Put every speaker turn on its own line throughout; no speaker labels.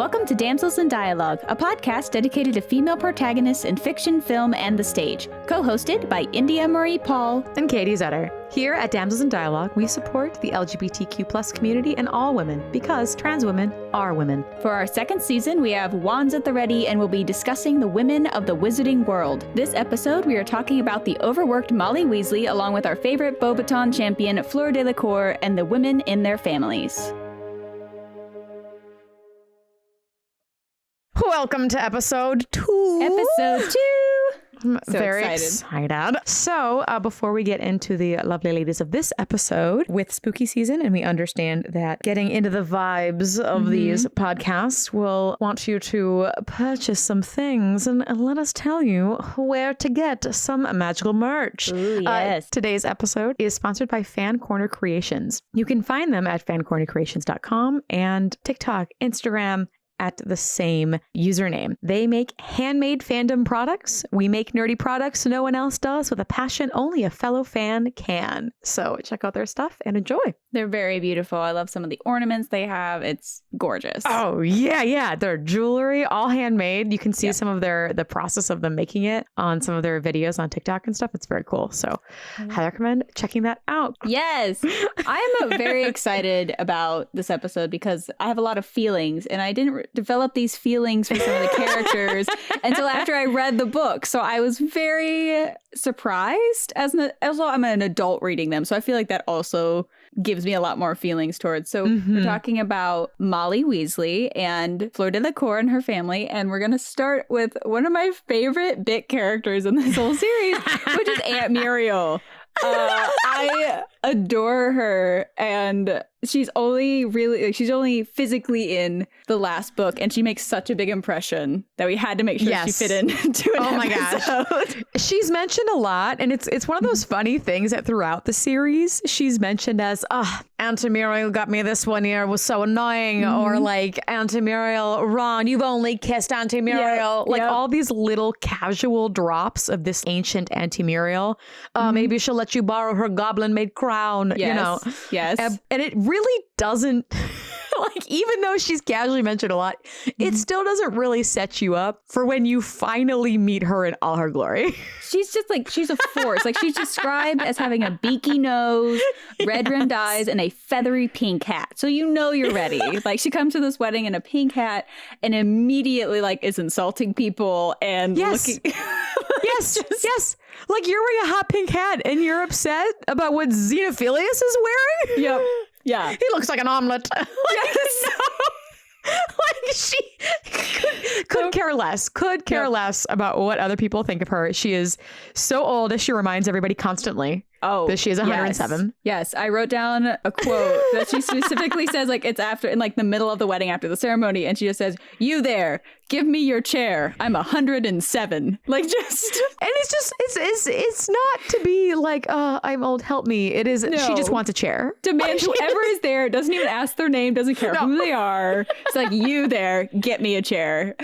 Welcome to Damsels in Dialogue, a podcast dedicated to female protagonists in fiction, film, and the stage. Co-hosted by India Marie Paul
and Katie Zetter. Here at Damsels in Dialogue, we support the LGBTQ+ community and all women because trans women are women.
For our second season, we have wands at the ready and we'll be discussing the women of the wizarding world. This episode, we are talking about the overworked Molly Weasley along with our favorite Beauxbaton champion, Fleur Delacour, and the women in their families.
Welcome to episode 2.
Episode 2.
I'm very excited. So before we get into the lovely ladies of this episode with spooky season, and we understand that getting into the vibes of these podcasts will want you to purchase some things and let us tell you where to get some magical merch.
Ooh, yes.
Today's episode is sponsored by Fan Corner Creations. You can find them at fancornercreations.com and TikTok, Instagram, at the same username. They make handmade fandom products. We make nerdy products no one else does with a passion only a fellow fan can. So check out their stuff and enjoy.
They're very beautiful. I love some of the ornaments they have. It's gorgeous.
Oh, yeah. Their jewelry, all handmade. You can see some of the process of them making it on some of their videos on TikTok and stuff. It's very cool. So I recommend checking that out.
Yes. I am very excited about this episode because I have a lot of feelings and I didn't develop these feelings for some of the characters until after I read the book. So I was very surprised also I'm an adult reading them. So I feel like that also gives me a lot more feelings towards. So we're talking about Molly Weasley and Fleur Delacour and her family. And we're going to start with one of my favorite bit characters in this whole series, which is Aunt Muriel. I adore her, and she's only physically in the last book, and she makes such a big impression that we had to make sure she fit into an episode.
Gosh. She's mentioned a lot, and it's one of those funny things that throughout the series she's mentioned as, Aunt Muriel got me this one year, was so annoying, or like, Aunt Muriel, Ron, you've only kissed Aunt Muriel. All these little casual drops of this ancient Aunt Muriel. Maybe she'll let you borrow her goblin-made crown, you know.
Yes.
And it really doesn't, even though she's casually mentioned a lot, it still doesn't really set you up for when you finally meet her in all her glory.
She's just she's a force. She's described as having a beaky nose, red rimmed eyes, and a feathery pink hat. So you know you're ready. She comes to this wedding in a pink hat and immediately is insulting people and looking.
Yes. You're wearing a hot pink hat and you're upset about what Xenophilius is wearing?
Yep. Yeah.
He looks like an omelet. She could care less. Could care less about what other people think of her. She is so old as she reminds everybody constantly that she is 107.
Yes. I wrote down a quote that she specifically says it's after in the middle of the wedding after the ceremony, and she just says, "You there, give me your chair. I'm 107." And it's not to be I'm old, help me. It is she just wants a chair. Demand whoever is there, doesn't even ask their name, doesn't care who they are. It's you there, get me a chair.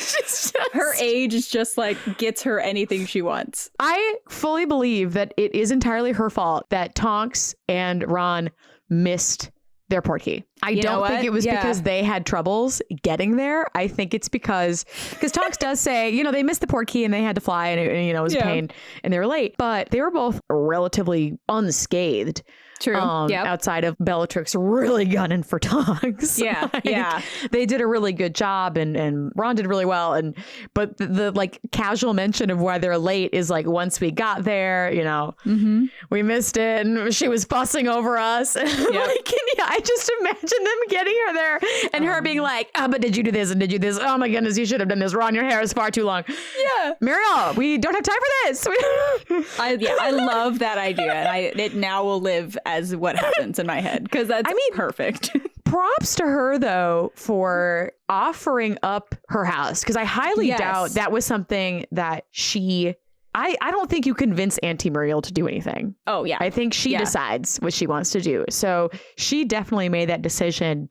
Her age is just gets her anything she wants.
I fully believe that it is entirely her fault that Tonks and Ron missed their portkey. I don't think it was because they had troubles getting there. I think it's because Tonks does say, they missed the portkey and they had to fly and it was a pain and they were late, but they were both relatively unscathed.
True.
Outside of Bellatrix really gunning for Tonks.
Yeah.
They did a really good job and Ron did really well. But the casual mention of why they're late is once we got there, we missed it and she was fussing over us. I just imagine them getting her there and her being but did you do this and did you do this? Oh my goodness, you should have done this. Ron, your hair is far too long.
Yeah.
Muriel, we don't have time for this.
I love that idea. And it now will live as what happens in my head because that's perfect.
Props to her though for offering up her house because I highly doubt that was something that I don't think you convince Auntie Muriel to do anything.
Oh yeah.
I think she decides what she wants to do. So she definitely made that decision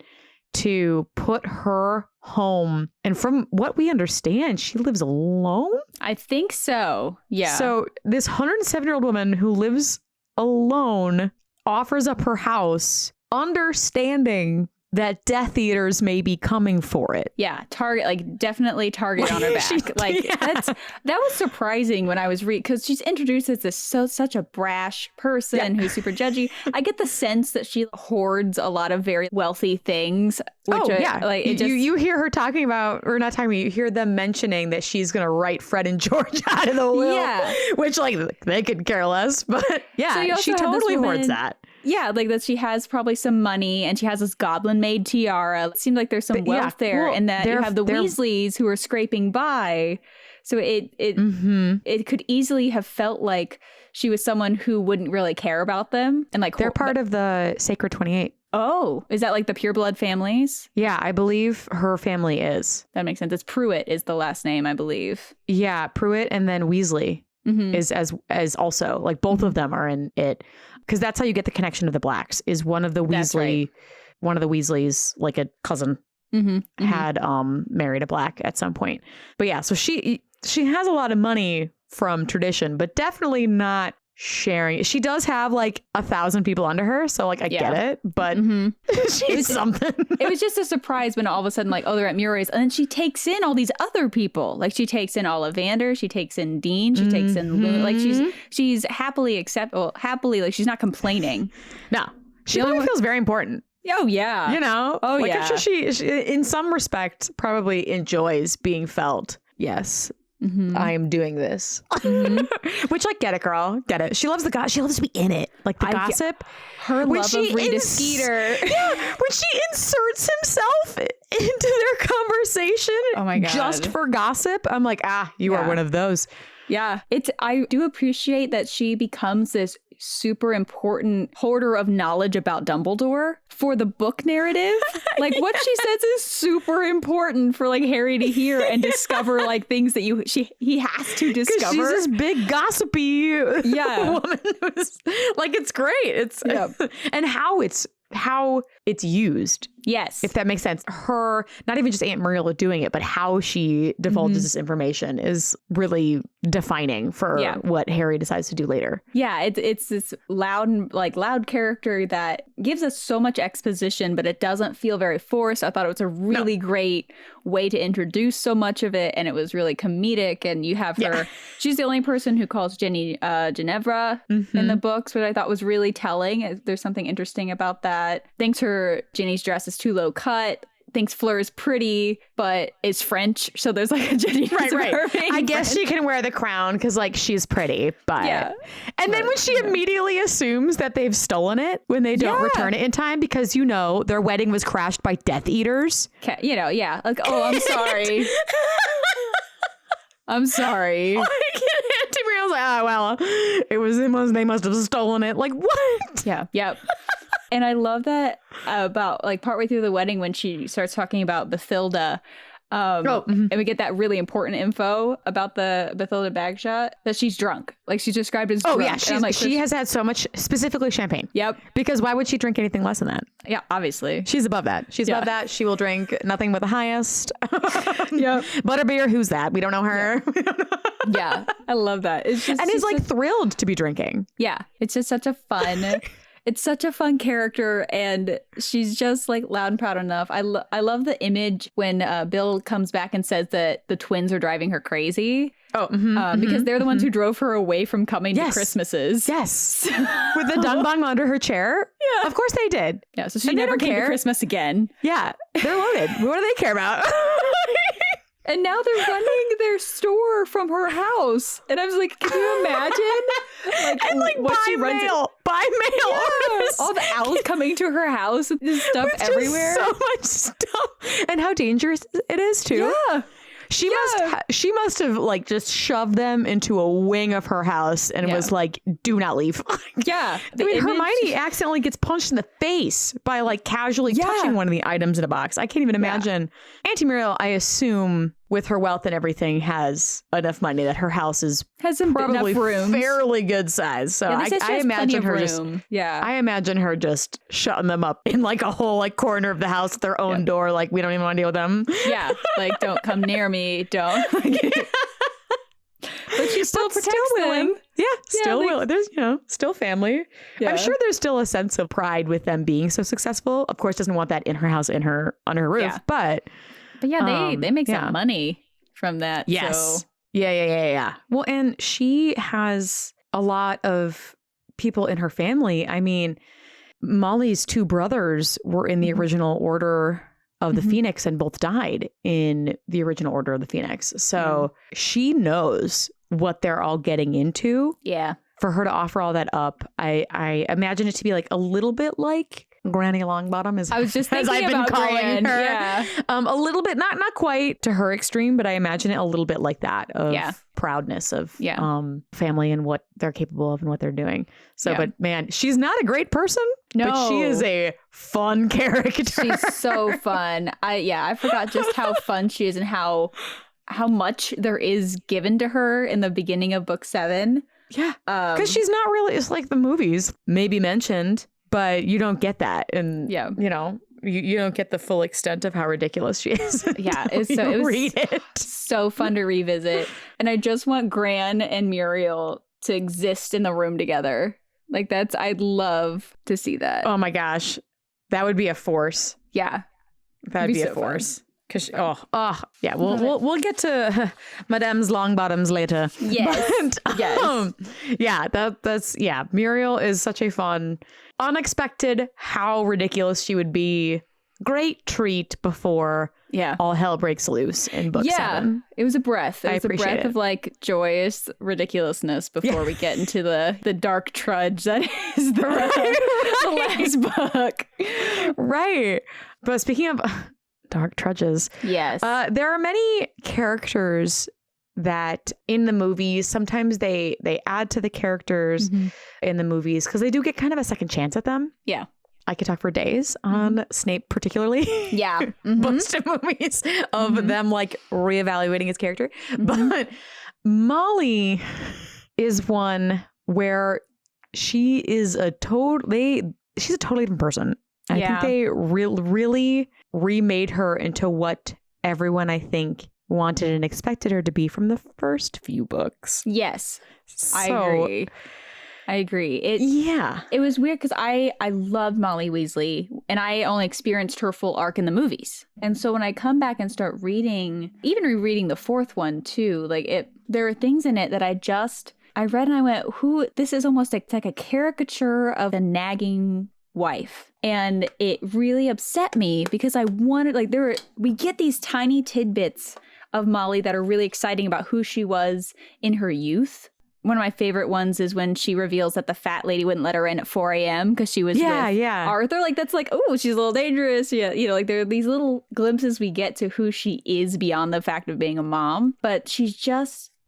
to put her home. And from what we understand, she lives alone.
I think so. Yeah.
So this 107-year-old woman who lives alone offers up her house, understanding that Death Eaters may be coming for it.
Yeah, target, like definitely target on her back. Like that was surprising when I was reading, because she's introduced as this such a brash person who's super judgy. I get the sense that she hoards a lot of very wealthy things. Which like it
you hear her talking about, or not talking about, you hear them mentioning that she's gonna write Fred and George out of the will. Yeah, which like they could care less, but yeah, so she totally hoards that.
Yeah, like that she has probably some money and she has this goblin made tiara. It seems like there's some wealth there, and that you have the Weasleys who are scraping by. So it could easily have felt like she was someone who wouldn't really care about them. And like
they're part of the Sacred 28.
Oh, is that like the pureblood families?
Yeah, I believe her family is.
That makes sense. It's Pruitt is the last name, I believe.
Yeah, Pruitt, and then Weasley is as also, like both of them are in it. Because that's how you get the connection to the Blacks, is one of the Weasleys, like a cousin, had married a Black at some point. But yeah, so she has a lot of money from tradition, but definitely not sharing. She does have like 1,000 people under her, so like I get it, but she's something.
It was just a surprise when all of a sudden like, oh, they're at Murray's, and then she takes in all these other people. Like she takes in Ollivander, she takes in Dean, she takes in Luna. Like she's happily like she's not complaining.
No, she probably feels very important.
Oh yeah,
you know. Oh like, yeah, she in some respect probably enjoys being felt. Yes. I am doing this. Which, like, get it, girl. Get it. She loves she loves to be in it. Like the gossip.
Her love of Rita Skeeter.
Yeah. When she inserts himself into their conversation.
Oh my God.
Just for gossip. I'm like, you are one of those.
Yeah. I do appreciate that she becomes this super important hoarder of knowledge about Dumbledore for the book narrative. Like what she says is super important for like Harry to hear and discover like things that he has to discover.
She's this big gossipy woman who's like, it's great. It's and how it's used.
Yes.
If that makes sense. Her, not even just Aunt Muriel doing it, but how she divulges this information is really defining for what Harry decides to do later.
Yeah, it's this loud character that gives us so much exposition, but it doesn't feel very forced. I thought it was a really great way to introduce so much of it, and it was really comedic. And you have her, she's the only person who calls Jenny Ginevra in the books, which I thought was really telling. There's something interesting about that. Thinks Jenny's dress is too low cut. Thinks Fleur is pretty, but is French. So there's like a Jenny.
Right. I guess she can wear the crown because like she's pretty, but and then when she immediately assumes that they've stolen it when they don't return it in time because their wedding was crashed by Death Eaters.
Like, oh, I'm sorry. I'm sorry.
Auntie Muriel's like, they must have stolen it. Like what?
Yeah. Yep. And I love that about like partway through the wedding when she starts talking about Bathilda. And we get that really important info about the Bathilda Bagshot, that she's drunk. Like she's described as drunk.
Oh yeah, she has had so much, specifically champagne.
Yep.
Because why would she drink anything less than that?
Yeah, obviously.
She's above that. She's above that. She will drink nothing but the highest. Butterbeer, who's that? We don't know her.
Yeah, I love that. It's just,
and is like thrilled to be drinking.
Yeah, it's just such a fun... It's such a fun character, and she's just like loud and proud enough. I love the image when Bill comes back and says that the twins are driving her crazy. Because they're the ones who drove her away from coming to Christmases.
Yes. With the dung bung under her chair. Yeah. Of course they did.
Yeah, so she never came to Christmas again.
Yeah. They're loaded. What do they care about?
And now they're running their store from her house. And I was like, can you imagine?
And like what she runs mail. Buy mail.
Yeah. All the owls coming to her house with this stuff everywhere.
So much stuff. And how dangerous it is too.
Yeah.
She must have like just shoved them into a wing of her house and was like, do not leave.
Yeah.
I mean, Hermione accidentally gets punched in the face by like casually touching one of the items in a box. I can't even imagine. Auntie Muriel, I assume, with her wealth and everything, has enough money that her house has probably fairly good size. So I imagine her I imagine her just shutting them up in like a whole like corner of the house at their own door. Like, we don't even want to deal with them.
Yeah. Like, don't come near me. Don't. But still
but
protects
still willing.
them.
Yeah, still
like-
willing. There's, still family.
Yeah.
I'm sure there's still a sense of pride with them being so successful. Of course, doesn't want that in her house, on her roof.
Yeah.
But
yeah, they make some money from that.
yes.
So.
Yeah. Well, and she has a lot of people in her family. I mean, Molly's two brothers were in the original Order of the Phoenix and both died in the original Order of the Phoenix. So she knows what they're all getting into.
Yeah.
For her to offer all that up, I imagine it to be like a little bit like Granny Longbottom, as
I was just
as
thinking
I've been
about
calling
Gran.
her.
Yeah.
A little bit, not quite to her extreme, but I imagine it a little bit like that of proudness of family and what they're capable of and what they're doing. So, but man, she's not a great person.
No,
but she is a fun character.
She's so fun. I forgot just how fun she is and how much there is given to her in the beginning of book 7.
Yeah, because she's not really. It's like the movies maybe mentioned, but you don't get that, and you don't get the full extent of how ridiculous she is.
Yeah, it was so fun to revisit, and I just want Gran and Muriel to exist in the room together. Like I'd love to see that.
Oh my gosh, that would be a force.
Yeah,
that'd be a force. Fun. Cause yeah, we'll get to Madame's Longbottoms later.
Yes,
but,
yes.
Muriel is such a fun, unexpected how ridiculous she would be. Great treat before all hell breaks loose in book 7.
It was a breath. It was a breath
it.
of like joyous ridiculousness before we get into the dark trudge that is the last book.
Right. But speaking of dark trudges.
Yes.
There are many characters that in the movies, sometimes they add to the characters in the movies because they do get kind of a second chance at them.
Yeah.
I could talk for days on Snape particularly.
Yeah.
Most of movies of them like reevaluating his character. But Molly is one where she's a totally different person. I think they really remade her into what everyone, I think, wanted and expected her to be from the first few books.
Yes.
So,
I agree. It was weird because I loved Molly Weasley and I only experienced her full arc in the movies. And so when I come back and start reading, even rereading the fourth one too, there are things in it that I read and I went, this is almost like a caricature of a nagging wife. And it really upset me because I wanted, we get these tiny tidbits of Molly that are really exciting about who she was in her youth. One of my favorite ones is when she reveals that the fat lady wouldn't let her in at 4 a.m. because she was with Arthur. That's oh, she's a little dangerous. Yeah, there are these little glimpses we get to who she is beyond the fact of being a mom. But she's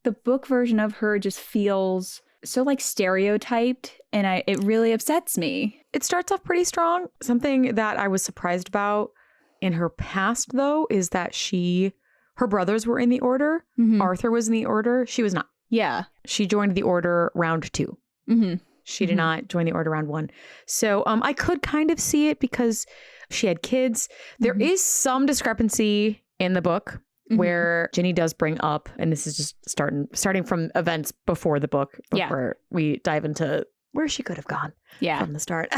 the book version of her just feels so stereotyped, and it really upsets me.
It starts off pretty strong. Something that I was surprised about in her past, though, is that her brothers were in the Order. Arthur was in the Order. She was not.
Yeah.
She joined the Order round 2. She did not join the Order round 1. So I could kind of see it because she had kids. There is some discrepancy in the book where Ginny does bring up, and this is just starting from events before the book, before we dive into where she could have gone from the start.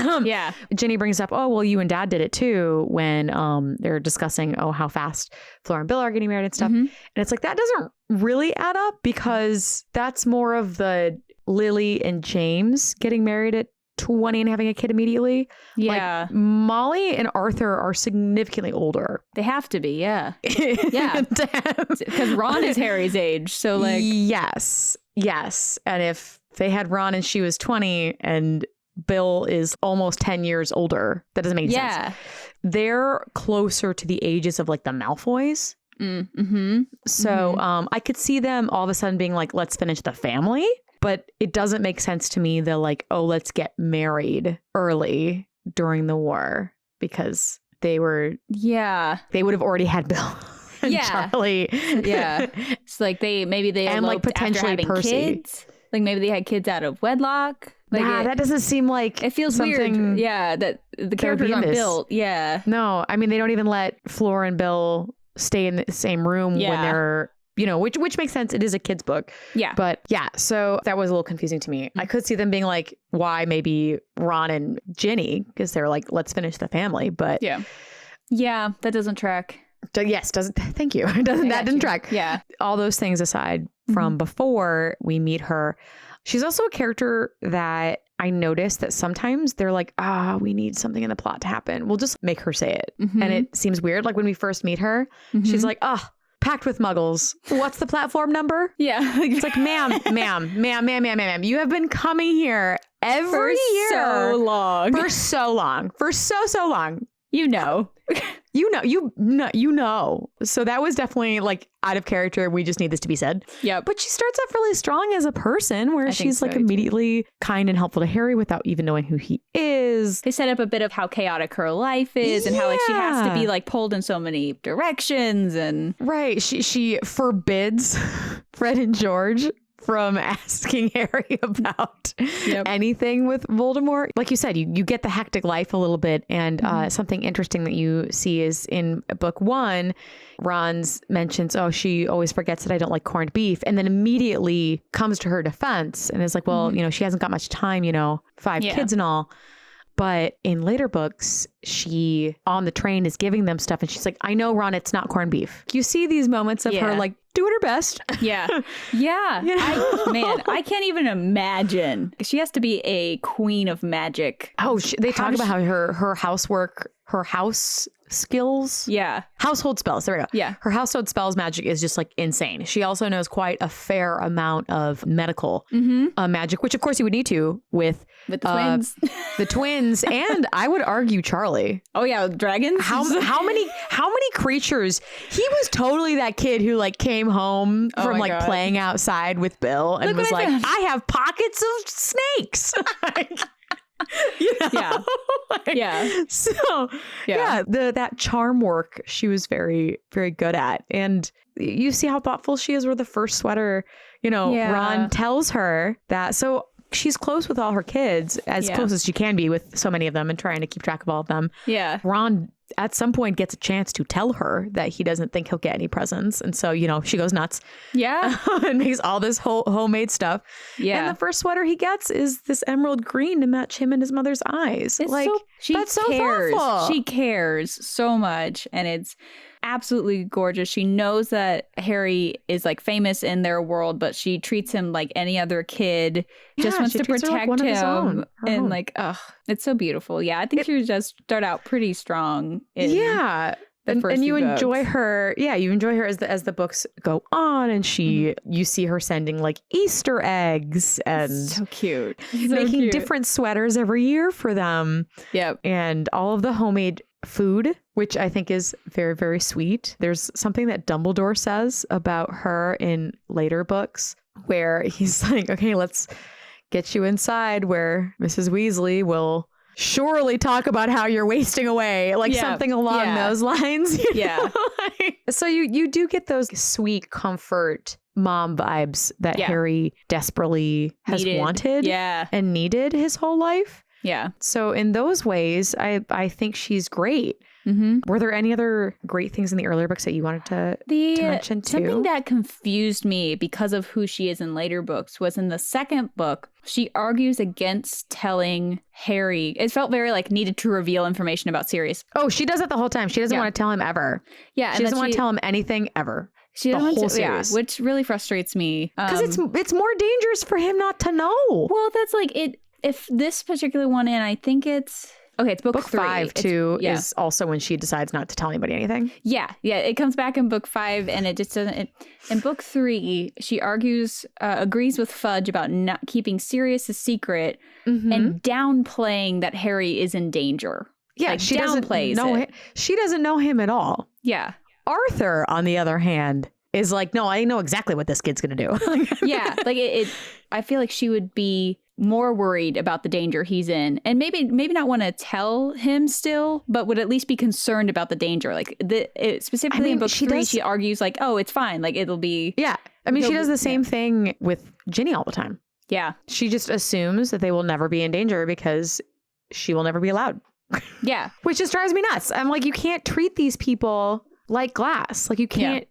Ginny brings up, oh, well, you and Dad did it too when they're discussing, how fast Fleur and Bill are getting married and stuff. And it's like, that doesn't really add up because that's more of the Lily and James getting married at 20 and having a kid immediately. Yeah. Molly and Arthur are significantly older.
They have to be, yeah. Yeah. Because Ron is Harry's age. So
Yes. And if they had Ron and she was 20 and Bill is almost 10 years older, that doesn't make sense. They're closer to the ages of the Malfoys. So I could see them all of a sudden being like, let's finish the family. But it doesn't make sense to me. They're like, oh, let's get married early during the war because they would have already had Bill and Charlie.
Yeah. It's maybe they
and potentially
after having
Percy.
Kids. Maybe they had kids out of wedlock.
That doesn't seem like
it feels weird. Yeah, that the characters aren't built. Yeah.
No, I mean, they don't even let Fleur and Bill stay in the same room when they're which makes sense. It is a kid's book.
Yeah.
But yeah, so that was a little confusing to me. I could see them being like, why maybe Ron and Ginny? Because they're like, let's finish the family. But
yeah, that doesn't track.
Yes, thank you. That didn't track.
Yeah.
All those things aside from before we meet her, she's also a character that I noticed that sometimes they're like, we need something in the plot to happen. We'll just make her say it. And it seems weird. Like when we first meet her, she's like, packed with muggles. What's the platform number?
Yeah.
It's like, ma'am, you have been coming here every year.
So long.
For so long. For so long.
You know.
You know. So that was definitely like out of character. We just need this to be said.
Yeah.
But she starts off really strong as a person where she's like immediately kind and helpful to Harry without even knowing who he is.
They set up a bit of how chaotic her life is and how like she has to be like pulled in so many directions and
right. She forbids Fred and George from asking Harry about anything with Voldemort. Like you said, you get the hectic life a little bit. And something interesting that you see is in book 1, Ron's mentions, she always forgets that I don't like corned beef. And then immediately comes to her defense and is like, well, she hasn't got much time, 5 kids and all. But in later books, she on the train is giving them stuff. And she's like, I know, Ron, it's not corned beef. You see these moments of her like doing her best.
Yeah. I can't even imagine. She has to be a queen of magic.
Oh, they talk about how her housework, her house skills.
Yeah.
Household spells. There we go.
Yeah.
Her household spells magic is just like insane. She also knows quite a fair amount of medical magic, which of course you would need to with
the twins.
The twins. And I would argue Charlie.
Oh yeah. Dragons.
How many creatures? He was totally that kid who like came home from like playing outside with Bill and was like, I have pockets of snakes. So that charm work she was very, very good at. And you see how thoughtful she is with the first sweater, Ron tells her that. So she's close with all her kids, as close as she can be with so many of them and trying to keep track of all of them. Yeah. Ron at some point gets a chance to tell her that he doesn't think he'll get any presents. And so, she goes nuts. Yeah. And makes all this homemade stuff. Yeah. And the first sweater he gets is this emerald green to match him and his mother's eyes.
That's so thoughtful. She cares so much. And it's absolutely gorgeous. She knows that Harry is like famous in their world, but she treats him like any other kid. Just wants to protect him. And like, it's so beautiful. Yeah, I think she would just start out pretty strong. And you enjoy her. Yeah, you enjoy her as the books go on, and you see her sending like Easter eggs and so cute,
making different sweaters every year for them. Yep, and all of the homemade food, which I think is very, very sweet. There's something that Dumbledore says about her in later books where he's like, okay, let's get you inside where Mrs. Weasley will surely talk about how you're wasting away, like something along those lines. So you do get those sweet comfort mom vibes that Harry desperately has wanted and needed his whole life. Yeah. So in those ways, I think she's great. Were there any other great things in the earlier books that you wanted to mention too?
Something that confused me because of who she is in later books was in the second book, she argues against telling Harry. It felt very like needed to reveal information about Sirius.
Oh, she does it the whole time. She doesn't want to tell him ever. Yeah. She doesn't want to tell him anything ever.
She doesn't want to, which really frustrates me.
Because it's more dangerous for him not to know.
Well, that's like it. If this particular one, and I think it's book 3.
5 too is also when she decides not to tell anybody anything. Yeah,
it comes back in book 5, and it just doesn't. In book 3, she agrees with Fudge about not keeping Sirius a secret and downplaying that Harry is in danger.
Yeah, like, she downplays it. She doesn't know him at all. Yeah, Arthur, on the other hand, is like, no, I know exactly what this kid's gonna do.
Yeah, like it. I feel like she would be more worried about the danger he's in, and maybe not want to tell him still, but would at least be concerned about the danger. Like specifically in book 3, she argues like, oh, it's fine. Like it'll be.
Yeah. I mean, she does the same thing with Ginny all the time. Yeah. She just assumes that they will never be in danger because she will never be allowed. Yeah. Which just drives me nuts. I'm like, you can't treat these people like glass. Like you can't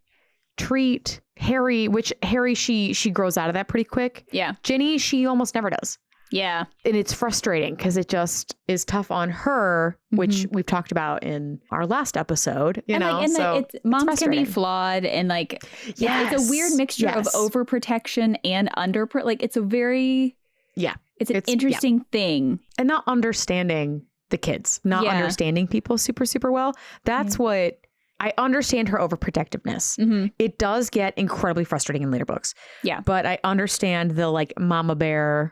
treat Harry, which Harry, she grows out of that pretty quick.
Yeah.
Ginny, she almost never does.
Yeah.
And it's frustrating because it just is tough on her, which we've talked about in our last episode.
Moms can be flawed, and like, it's a weird mixture of overprotection and it's a very, it's an interesting thing.
And not understanding the kids, not understanding people super, super well. That's what I understand her overprotectiveness. It does get incredibly frustrating in later books.
Yeah.
But I understand the like mama bear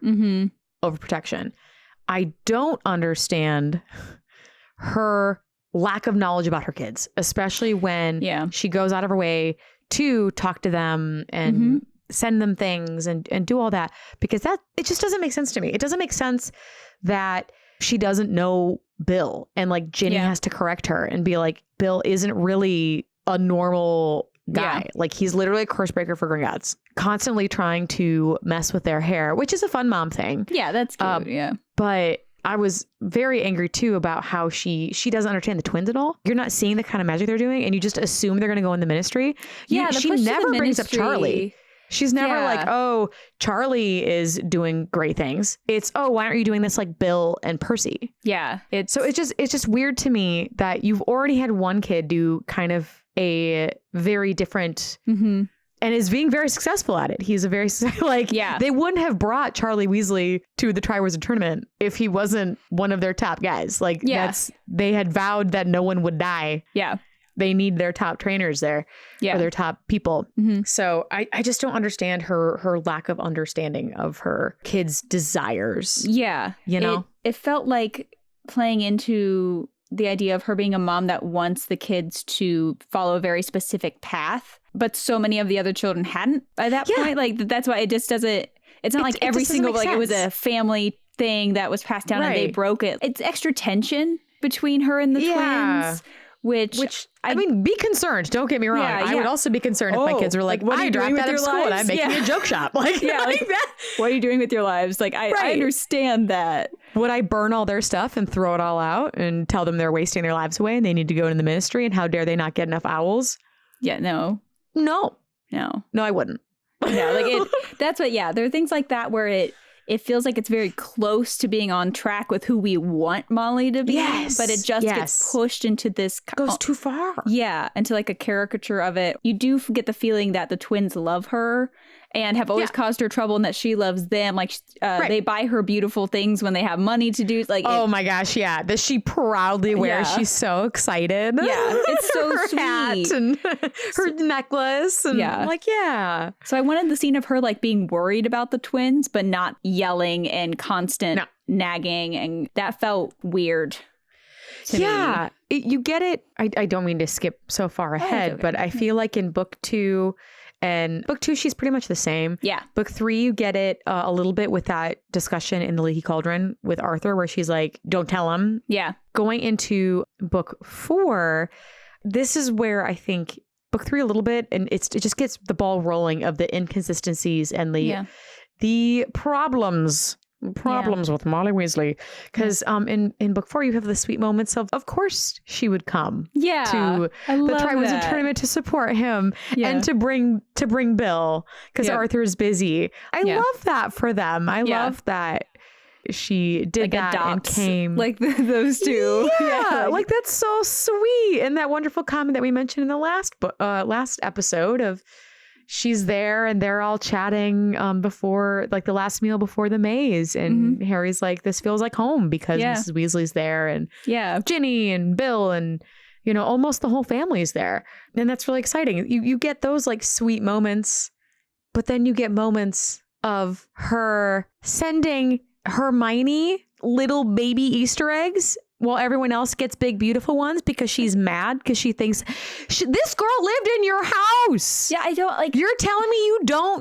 overprotection. I don't understand her lack of knowledge about her kids, especially when she goes out of her way to talk to them and send them things and do all that, because it just doesn't make sense to me. It doesn't make sense that she doesn't know Bill and like Ginny has to correct her and be like, Bill isn't really a normal guy. Like he's literally a curse breaker for Gringotts, constantly trying to mess with their hair, which is a fun mom thing.
Yeah, that's cute.
But I was very angry too about how she doesn't understand the twins at all. You're not seeing the kind of magic they're doing, and you just assume they're going to go in the ministry. She never brings up Charlie. She's never like, oh, Charlie is doing great things. It's, oh, why aren't you doing this like Bill and Percy?
Yeah.
It's just weird to me that you've already had one kid do kind of a very different and is being very successful at it. He's a very they wouldn't have brought Charlie Weasley to the Triwizard Tournament if he wasn't one of their top guys. Like they had vowed that no one would die.
Yeah.
They need their top trainers there or their top people. So I just don't understand her lack of understanding of her kids' desires.
Yeah.
You know?
It felt like playing into the idea of her being a mom that wants the kids to follow a very specific path, but so many of the other children hadn't by that point. Like that's why it just doesn't, it's not like every single, like it was a family thing that was passed down and they broke it. It's extra tension between her and the twins. Which
I mean, be concerned. Don't get me wrong. I would also be concerned if my kids were like, what I dropped out of school and I'm making a joke shop. Like, like that.
What are you doing with your lives? Like, I understand that.
Would I burn all their stuff and throw it all out and tell them they're wasting their lives away and they need to go into the ministry and how dare they not get enough owls?
Yeah, no,
I wouldn't.
Yeah, like that's what, there are things like that where it feels like it's very close to being on track with who we want Molly to be, but it just gets pushed into this...
Goes too far.
Yeah, into like a caricature of it. You do get the feeling that the twins love her and have always caused her trouble and that she loves them. Like they buy her beautiful things when they have money to do. Like,
oh my gosh, that she proudly wears. She's so excited.
Yeah, it's so
her
sweet.
Hat and her necklace. And
So I wanted the scene of her like being worried about the twins, but not yelling and constant nagging. And that felt weird to me.
You get it. I don't mean to skip so far ahead, but I feel like in book 2... And book 2, she's pretty much the same.
Yeah.
Book 3, you get it a little bit with that discussion in the Leaky Cauldron with Arthur, where she's like, don't tell him.
Yeah.
Going into book 4, this is where I think book 3 a little bit, and it just gets the ball rolling of the inconsistencies and the problems with Molly Weasley, because in book 4 you have the sweet moments of course she would come to the Triwizard Tournament to support him and to bring Bill because Arthur's busy. I love that for them. I love that she did that and came
like those two.
Like that's so sweet. And that wonderful comment that we mentioned in the last episode of she's there and they're all chatting before like the last meal before the maze, and Harry's like, this feels like home because Mrs. Weasley's there, and Ginny and Bill and almost the whole family's there, and that's really exciting. You get those like sweet moments, but then you get moments of her sending Hermione little baby Easter eggs while everyone else gets big, beautiful ones because she's mad because she thinks this girl lived in your house.
Yeah, I don't like.
You're telling me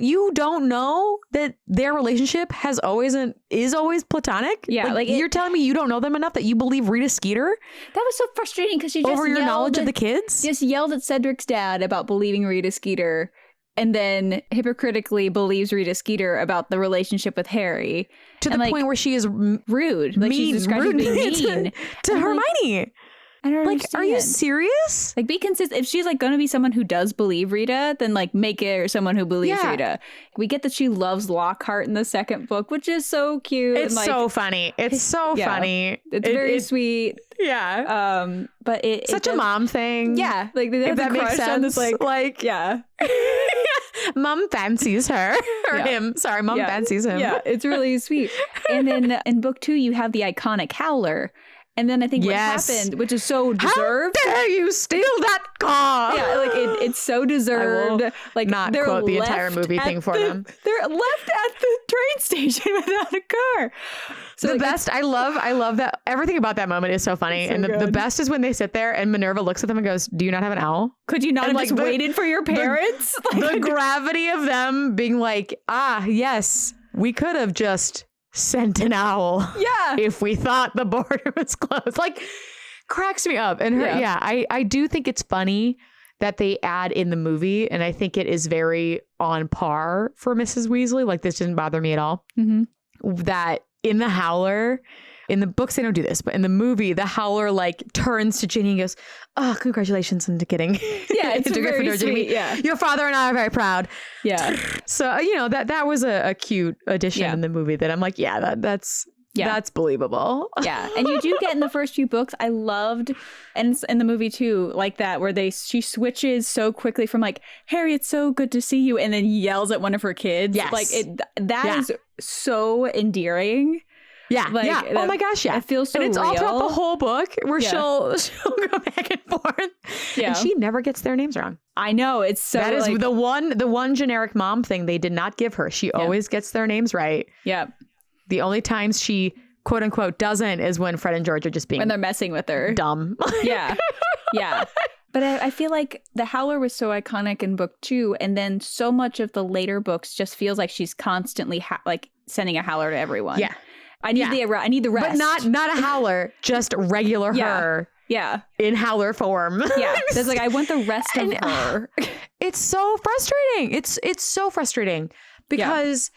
you don't know that their relationship is always platonic.
Yeah, like
you're telling me you don't know them enough that you believe Rita Skeeter.
That was so frustrating because she just
over your knowledge of the kids.
Just yelled at Cedric's dad about believing Rita Skeeter, and then hypocritically believes Rita Skeeter about the relationship with Harry.
To the point where she is
rude. Like she's described as being mean.
to Hermione.
I don't
Like,
understand.
are you serious?
Like, be consistent. If she's like going to be someone who does believe Rita, then like make her someone who believes Rita. We get that she loves Lockhart in the second book, which is so cute.
It's
and,
so funny. It's so funny.
It's very sweet.
Yeah.
But
such a mom thing.
Yeah. Like they have
if that
the
makes
crush
sense.
on this like
yeah. Mom fancies her or him. Sorry, mom fancies him.
Yeah, it's really sweet. And then in book 2, you have the iconic Howler. And then I think what happened, which is so deserved.
How dare you steal that car?
Yeah, like it's so deserved. Like
not quote the entire movie thing for them.
They're left at the train station without a car. So
the
like,
best, I love that. Everything about that moment is so funny.
So
and the best is when they sit there and Minerva looks at them and goes, "Do you not have an owl?
Could you not have just waited for your parents?"
The gravity of them being like, yes, we could have just sent an owl.
Yeah.
If we thought the border was closed. Like, cracks me up. And I do think it's funny that they add in the movie. And I think it is very on par for Mrs. Weasley. Like, this didn't bother me at all.
Mm-hmm.
That in the Howler, in the books, they don't do this, but in the movie, the Howler like turns to Ginny and goes, "Oh, congratulations on getting
it's very sweet. Yeah.
Your father and I are very proud."
Yeah.
So, that was a cute addition in the movie that I'm like, that's believable.
Yeah. And you do get in the first few books, I loved, and in the movie too, like that, where she switches so quickly from like, "Harry, it's so good to see you," and then yells at one of her kids.
Yes.
Like that is so endearing.
Yeah.
Like,
yeah. Oh my gosh. Yeah.
It feels so
and it's
real.
all throughout the whole book where she'll go back and forth.
Yeah.
And she never gets their names wrong.
I know. It's so
that is
like,
the one generic mom thing they did not give her. She always gets their names right.
Yeah.
The only times she quote unquote doesn't is when Fred and George are just being
when they're messing with her.
Dumb.
Yeah. Yeah. But I feel like the Howler was so iconic in book 2, and then so much of the later books just feels like she's constantly like sending a Howler to everyone.
Yeah.
I need the rest.
But not a Howler, just regular her.
Yeah.
In Howler form.
Yeah. There's like, I want the rest of her.
It's so frustrating. It's so frustrating because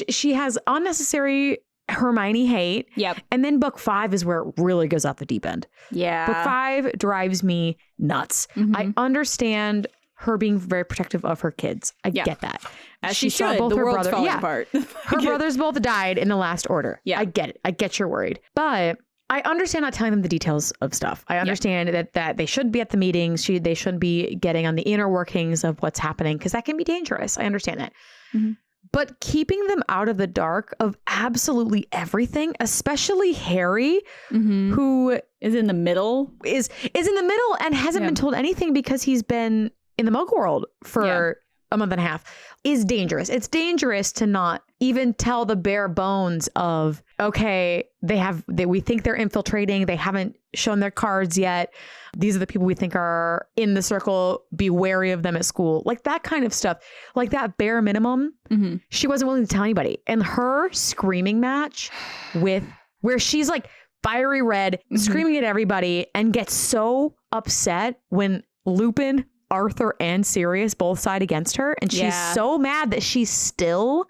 she has unnecessary Hermione hate.
Yep.
And then book 5 is where it really goes off the deep end.
Yeah.
Book 5 drives me nuts.
Mm-hmm.
I understand her being very protective of her kids. I get that.
As she
saw
should.
both
The
her
world's
brothers.
falling apart.
Her brothers both died in the last order.
Yeah.
I get it. I get you're worried. But I understand not telling them the details of stuff. I understand that they should be at the meetings. They should be getting on the inner workings of what's happening because that can be dangerous. I understand that. Mm-hmm. But keeping them out of the dark of absolutely everything, especially Harry, who
is in the middle,
is in the middle and hasn't been told anything because he's been in the Muggle world for a month and a half, is dangerous. It's dangerous to not even tell the bare bones of, okay, we think they're infiltrating. They haven't shown their cards yet. These are the people we think are in the circle. Be wary of them at school. Like that kind of stuff. Like that bare minimum. Mm-hmm. She wasn't willing to tell anybody. And her screaming match where she's like fiery red, screaming at everybody and gets so upset when Lupin, Arthur, and Sirius both side against her. And she's so mad that she still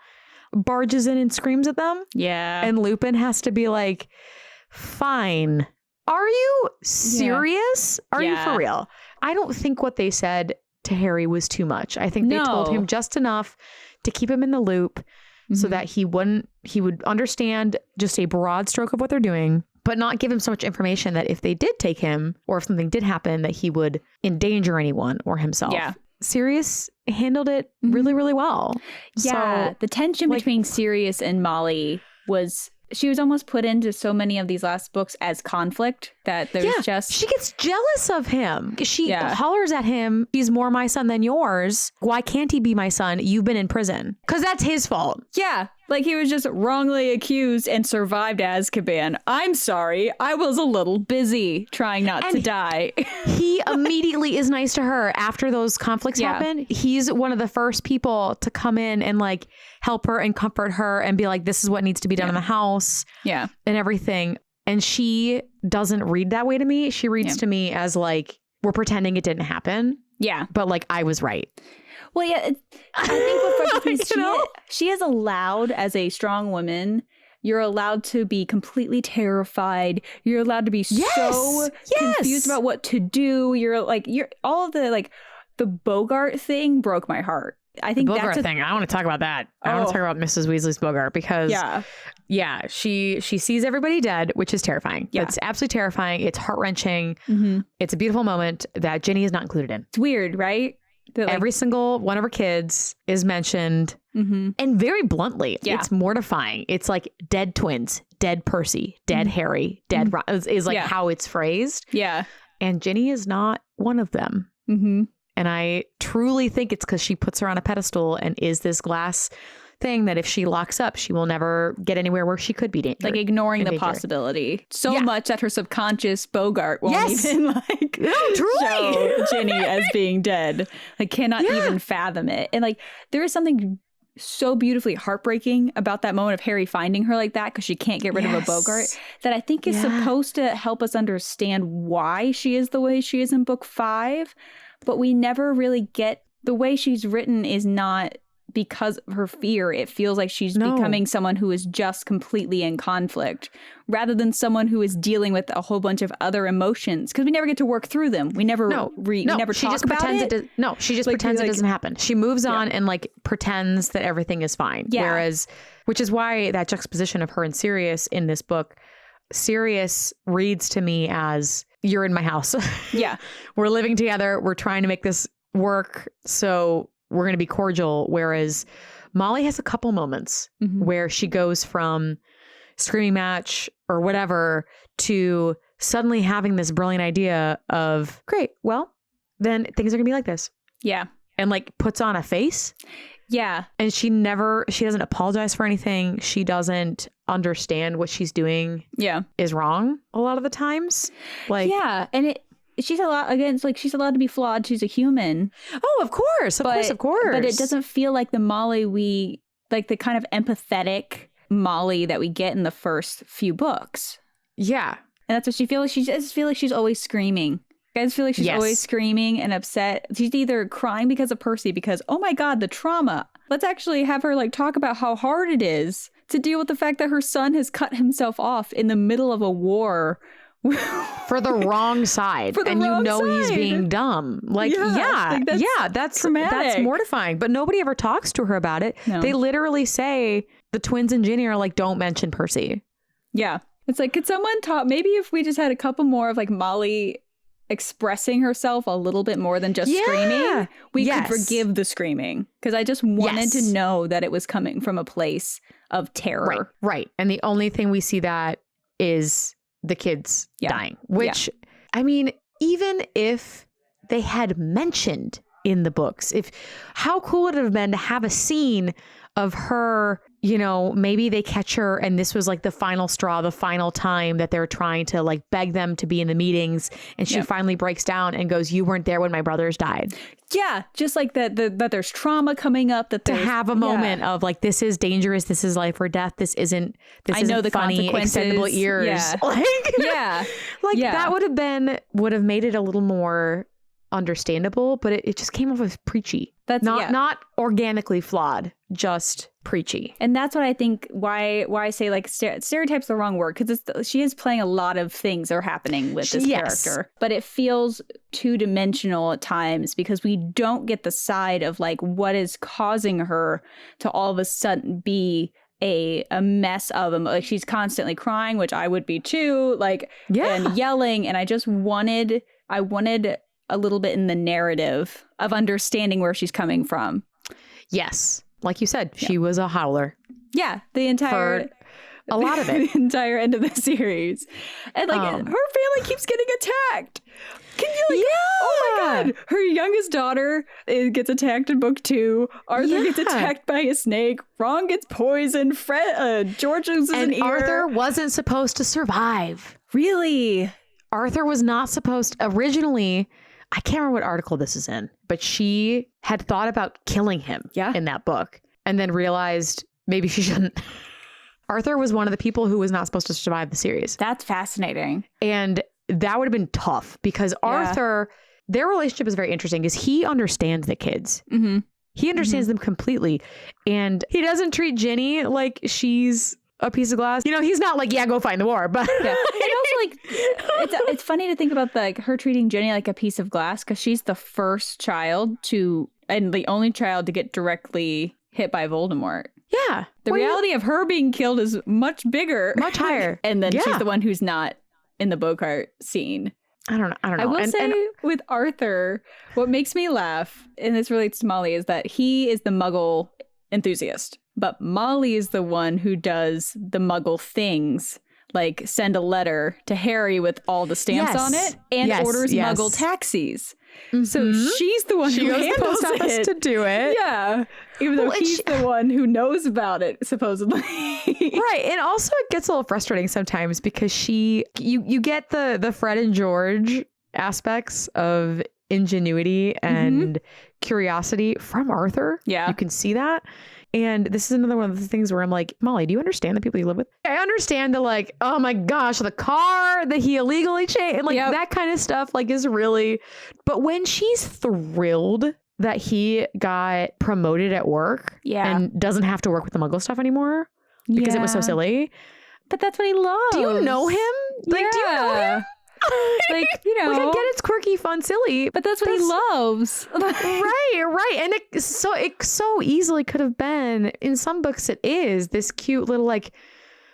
barges in and screams at them. Yeah. And Lupin has to be like, fine. Are you serious? Are you for real? I don't think what they said to Harry was too much. I think they told him just enough to keep him in the loop so that he would understand just a broad stroke of what they're doing, but not give him so much information that if they did take him or if something did happen, that he would endanger anyone or himself. Yeah. Sirius handled it really, really well.
Yeah. So, the tension between Sirius and Molly she was almost put into so many of these last books as conflict that there's
she gets jealous of him. She hollers at him. He's more my son than yours. Why can't he be my son? You've been in prison. Because that's his fault.
Yeah. Like he was just wrongly accused and survived Azkaban. I'm sorry. I was a little busy trying not to die.
He immediately is nice to her after those conflicts happen. He's one of the first people to come in and like help her and comfort her and be like, this is what needs to be done in the house. Yeah. And everything. And she doesn't read that way to me. She reads to me as like, we're pretending it didn't happen. Yeah. But like, I was right.
Well, yeah, I think what frustrates me is she is allowed as a strong woman You're allowed to be completely terrified. You're allowed to be so confused about what to do. You're all of the Bogart thing broke my heart. I think
the Bogart thing. I want to talk about that. I want to talk about Mrs. Weasley's Bogart because she sees everybody dead, which is terrifying. Yeah. It's absolutely terrifying. It's heart-wrenching. Mm-hmm. It's a beautiful moment that Ginny is not included in.
It's weird, right? That,
every single one of her kids is mentioned and very bluntly. Yeah. It's mortifying. It's like dead twins, dead Percy, dead Harry, dead Ron is like how it's phrased.
Yeah.
And Ginny is not one of them. Mm-hmm. And I truly think it's because she puts her on a pedestal and is this glass thing that if she locks up, she will never get anywhere where she could be dangerous.
Like ignoring the possibility so much that her subconscious Bogart won't even show Ginny as being dead. Like cannot even fathom it. And like there is something so beautifully heartbreaking about that moment of Harry finding her like that because she can't get rid of a Bogart that I think is supposed to help us understand why she is the way she is in book 5. But we never really get the way she's written is not because of her fear. It feels like she's becoming someone who is just completely in conflict rather than someone who is dealing with a whole bunch of other emotions because we never get to work through them. We never we never
she
talk
just
about
pretends
it.
She just pretends it doesn't happen. She moves on and like pretends that everything is fine. Yeah. Whereas, which is why that juxtaposition of her and Sirius in this book, Sirius reads to me as you're in my house.
Yeah.
We're living together. We're trying to make this work. So we're going to be cordial. Whereas Molly has a couple moments where she goes from screaming match or whatever to suddenly having this brilliant idea of, great, well, then things are going to be like this.
Yeah.
And like puts on a face.
Yeah.
And she doesn't apologize for anything. She doesn't understand what she's doing is wrong a lot of the times. Like,
yeah. And she's allowed to be flawed. She's a human.
Oh, of course. Of course.
But it doesn't feel like the Molly the kind of empathetic Molly that we get in the first few books.
Yeah.
And that's what she feels. She just feel like she's always screaming. I just feel like she's always screaming and upset. She's either crying because of Percy because, oh my God, the trauma. Let's actually have her like talk about how hard it is to deal with the fact that her son has cut himself off in the middle of a war.
For the wrong side. He's being dumb. Like, that's traumatic. That's mortifying. But nobody ever talks to her about it. No. They literally say the twins and Ginny are like, don't mention Percy.
Yeah. It's like, could someone talk? Maybe if we just had a couple more of like Molly expressing herself a little bit more than just screaming, we could forgive the screaming. Because I just wanted to know that it was coming from a place of terror.
Right. And the only thing we see that is the kids dying, which, I mean, even if they had mentioned in the books, how cool would it have been to have a scene of her, you know, maybe they catch her and this was like the final straw, the final time that they're trying to like beg them to be in the meetings. And she finally breaks down and goes, you weren't there when my brothers died.
Yeah. Just like that there's trauma coming up, that
to have a moment of like, this is dangerous. This is life or death. This isn't the funny, extendable ears.
Yeah.
Like, that would have made it a little more understandable, but it just came off as preachy. That's not organically flawed, just preachy.
And that's what I think why I say like stereotype's the wrong word, because she is playing a lot of things that are happening with this character, but it feels two-dimensional at times because we don't get the side of like what is causing her to all of a sudden be a mess of them. Like she's constantly crying, which I would be too, like and yelling, and I wanted a little bit in the narrative of understanding where she's coming from.
Yes. Like you said, she was a howler.
Yeah. A lot of it. The entire end of the series. And like her family keeps getting attacked. Can you like, oh my God. Her youngest daughter gets attacked in book 2. Arthur gets attacked by a snake. Ron gets poisoned. George loses an ear.
Arthur wasn't supposed to survive.
Really?
Arthur was not supposed originally. I can't remember what article this is in, but she had thought about killing him in that book and then realized maybe she shouldn't. Arthur was one of the people who was not supposed to survive the series.
That's fascinating.
And that would have been tough because Arthur, their relationship is very interesting because he understands the kids. Mm-hmm. He understands them completely. And he doesn't treat Ginny like she's a piece of glass. You know, he's not like, yeah, go fight in the war. But
yeah. And also, like, it's funny to think about like her treating Jenny like a piece of glass because she's the first child and the only child to get directly hit by Voldemort.
Yeah.
The reality of her being killed is much bigger.
Much higher.
And then she's the one who's not in the Bogart scene.
I don't know.
I will say with Arthur, what makes me laugh, and this relates to Molly, is that he is the Muggle enthusiast. But Molly is the one who does the Muggle things, like send a letter to Harry with all the stamps on it and orders Muggle taxis. Mm-hmm. So she's the one who
goes
handles
to the post office to do it.
Yeah. Even though he's the one who knows about it, supposedly.
Right. And also it gets a little frustrating sometimes because you get the Fred and George aspects of ingenuity and curiosity from Arthur. Yeah. You can see that. And this is another one of the things where I'm like, Molly, do you understand the people you live with? I understand the like, oh my gosh, the car that he illegally changed, and like that kind of stuff like is really, but when she's thrilled that he got promoted at work and doesn't have to work with the Muggle stuff anymore because it was so silly.
But that's what he loves.
Do you know him? Like, do you know him?
Like, you know,
like I get it's quirky, fun, silly,
but that's what he loves.
right. And it so easily could have been, in some books it is, this cute little like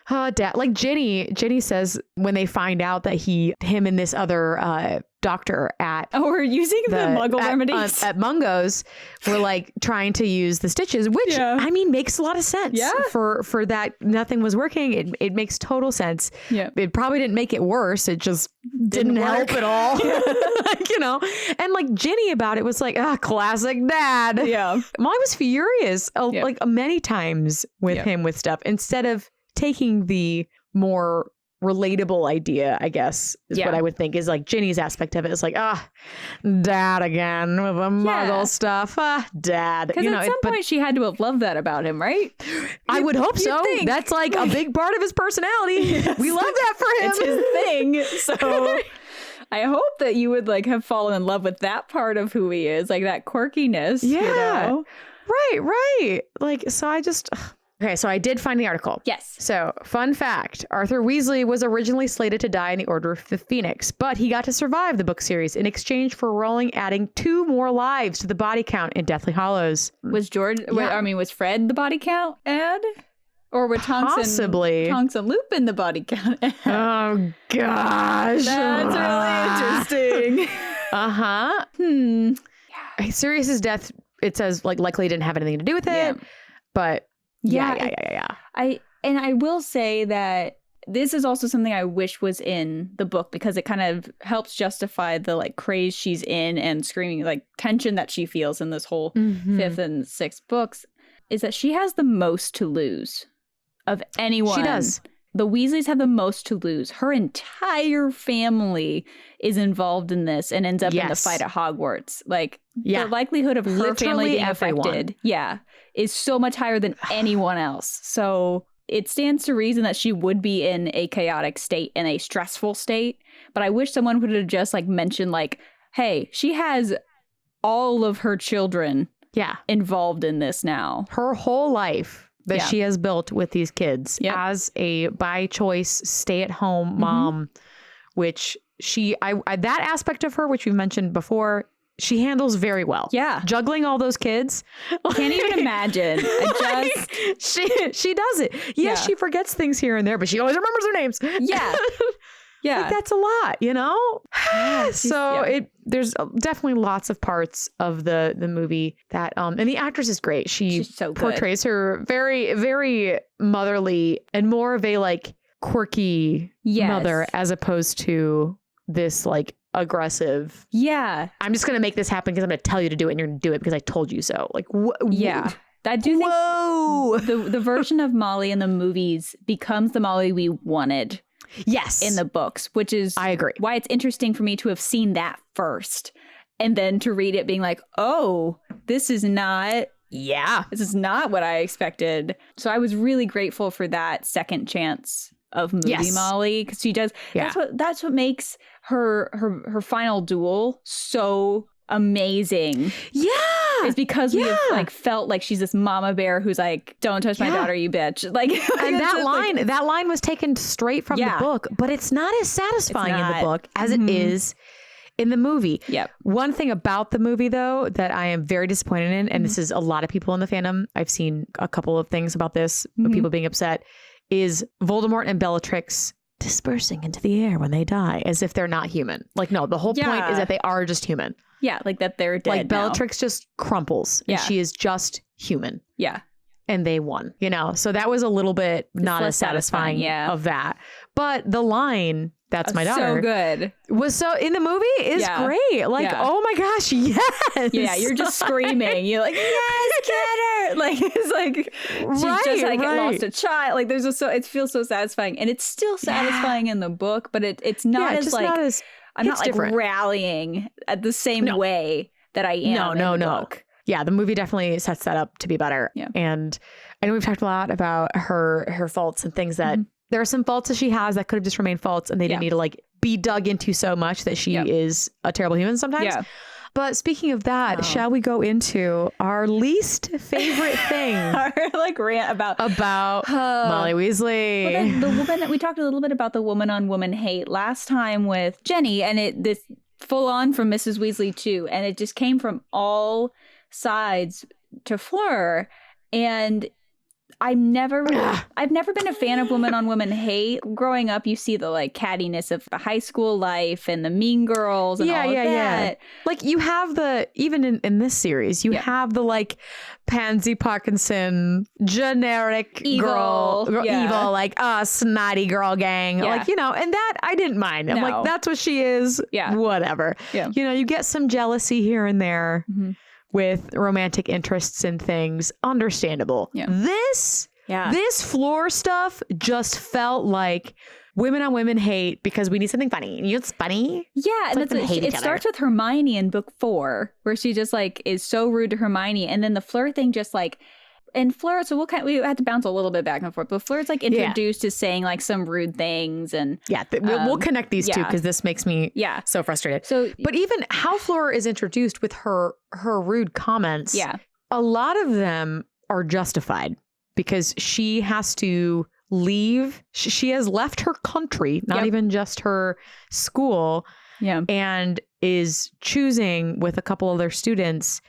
dad, like Ginny says when they find out that him and this other doctor at
we're using the Muggle remedies
at Mungo's were like trying to use the stitches, which I mean makes a lot of sense. For that nothing was working. It makes total sense. Yeah, it probably didn't make it worse. It just didn't help at all. Like, you know, and like Ginny about it was like, classic dad. Yeah, Molly was furious like many times with him with stuff instead of taking the more relatable idea, I guess, is what I would think is like Ginny's aspect of it is like, dad again with the Muggle stuff. Dad.
Because at some point she had to have loved that about him, right?
I would hope so. That's like a big part of his personality. Yes. We love that for him.
It's his thing. So I hope that you would like have fallen in love with that part of who he is, like that quirkiness. Yeah. You know?
Right. Like, so I just... Okay, so I did find the article.
Yes.
So, fun fact, Arthur Weasley was originally slated to die in the Order of the Phoenix, but he got to survive the book series in exchange for Rowling adding 2 more lives to the body count in Deathly Hallows.
Was Fred the body count add? Or were Tonks and Lupin the body count add?
Oh, gosh.
That's really interesting.
Sirius's death, it says, like, likely didn't have anything to do with it, but... Yeah.
I will say that this is also something I wish was in the book because it kind of helps justify the like craze she's in and screaming like tension that she feels in this whole 5th and 6th books is that she has the most to lose of anyone.
She does.
The Weasleys have the most to lose. Her entire family is involved in this and ends up in the fight at Hogwarts. Like, the likelihood of her family being affected, is so much higher than anyone else. So it stands to reason that she would be in a chaotic state and a stressful state. But I wish someone would have just, like, mentioned, like, hey, she has all of her children involved in this now.
Her whole life that she has built with these kids as a by choice stay-at-home mom, which that aspect of her, which we've mentioned before, she handles very well. Yeah. Juggling all those kids.
Can't even imagine.
She does it. Yes, she forgets things here and there, but she always remembers their names. Yeah. Yeah. Like, that's a lot, you know? There's definitely lots of parts of the movie that, and the actress is great. She's so good. Portrays her very, very motherly and more of a like quirky mother as opposed to this like aggressive. Yeah. I'm just going to make this happen because I'm going to tell you to do it and you're going to do it because I told you so. Like,
I do think the version of Molly in the movies becomes the Molly we wanted.
Yes.
In the books, which is
I agree.
Why it's interesting for me to have seen that first and then to read it being like, oh, this is not what I expected. So I was really grateful for that second chance of movie Molly because she does. Yeah. That's what makes her final duel so amazing.
Yeah.
is because we have like felt like she's this mama bear who's like, don't touch my daughter, you bitch. Like,
and that line was taken straight from the book, but it's not as satisfying in the book as it is in the movie.
Yep.
One thing about the movie, though, that I am very disappointed in, and this is a lot of people in the fandom, I've seen a couple of things about this, people being upset, is Voldemort and Bellatrix dispersing into the air when they die as if they're not human. Like, no, the whole point is that they are just human.
Yeah, like that they're dead.
Like Bellatrix just crumples and she is just human.
Yeah.
And they won, you know? So that was a little bit not as satisfying of that. But the line, that's my daughter.
So good.
Was so in the movie is great. Like, oh my gosh, yes.
Yeah, you're just screaming. You're like, yes, get her. Like, it's like, she's just like lost a child. Like, there's it feels so satisfying. And it's still satisfying in the book, but it's not as like, I'm not like rallying at the same way that I am in the book.
Yeah, the movie definitely sets that up to be better. Yeah. And I know we've talked a lot about her faults and things that there are some faults that she has that could have just remained faults and they didn't need to like be dug into so much that she is a terrible human sometimes. Yeah. But speaking of that, shall we go into our least favorite thing?
Our like rant about
Molly Weasley.
Well, the woman, we talked a little bit about the woman on woman hate last time with Jenny, and this full on from Mrs. Weasley too, and it just came from all sides to Fleur. And I've never been a fan of woman on woman hate. Growing up, you see the like cattiness of the high school life and the mean girls and all of that. Yeah.
Like you have even in this series, you have the like Pansy Parkinson generic evil, like snotty girl gang. Like, you know, and that I didn't mind. I'm like, that's what she is. Yeah. Whatever. Yeah. You know, you get some jealousy here and there. With romantic interests and things, understandable. Yeah. This Fleur stuff just felt like women on women hate because we need something funny. You know, it's funny.
Yeah, and it starts with Hermione in book 4, where she just like is so rude to Hermione, and then the Fleur thing just like. And Fleur, so we had to bounce a little bit back and forth, but Fleur's like introduced to saying like some rude things, and
we'll connect these two because this makes me so frustrated. So, but even how Fleur is introduced with her rude comments, a lot of them are justified because she has to leave. She has left her country, not even just her school, and is choosing with a couple other students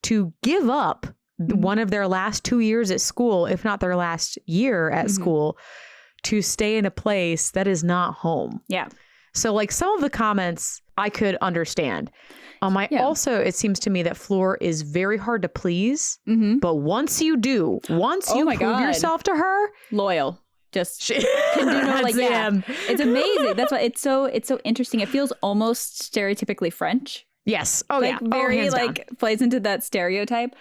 to give up one of their last 2 years at school, if not their last year at school, to stay in a place that is not home. Yeah. So like some of the comments I could understand. Also, it seems to me that Fleur is very hard to please, but once you prove yourself to her,
loyal. Just can do no like it's amazing. That's why it's so interesting. It feels almost stereotypically French.
Yes.
Very like plays into that stereotype.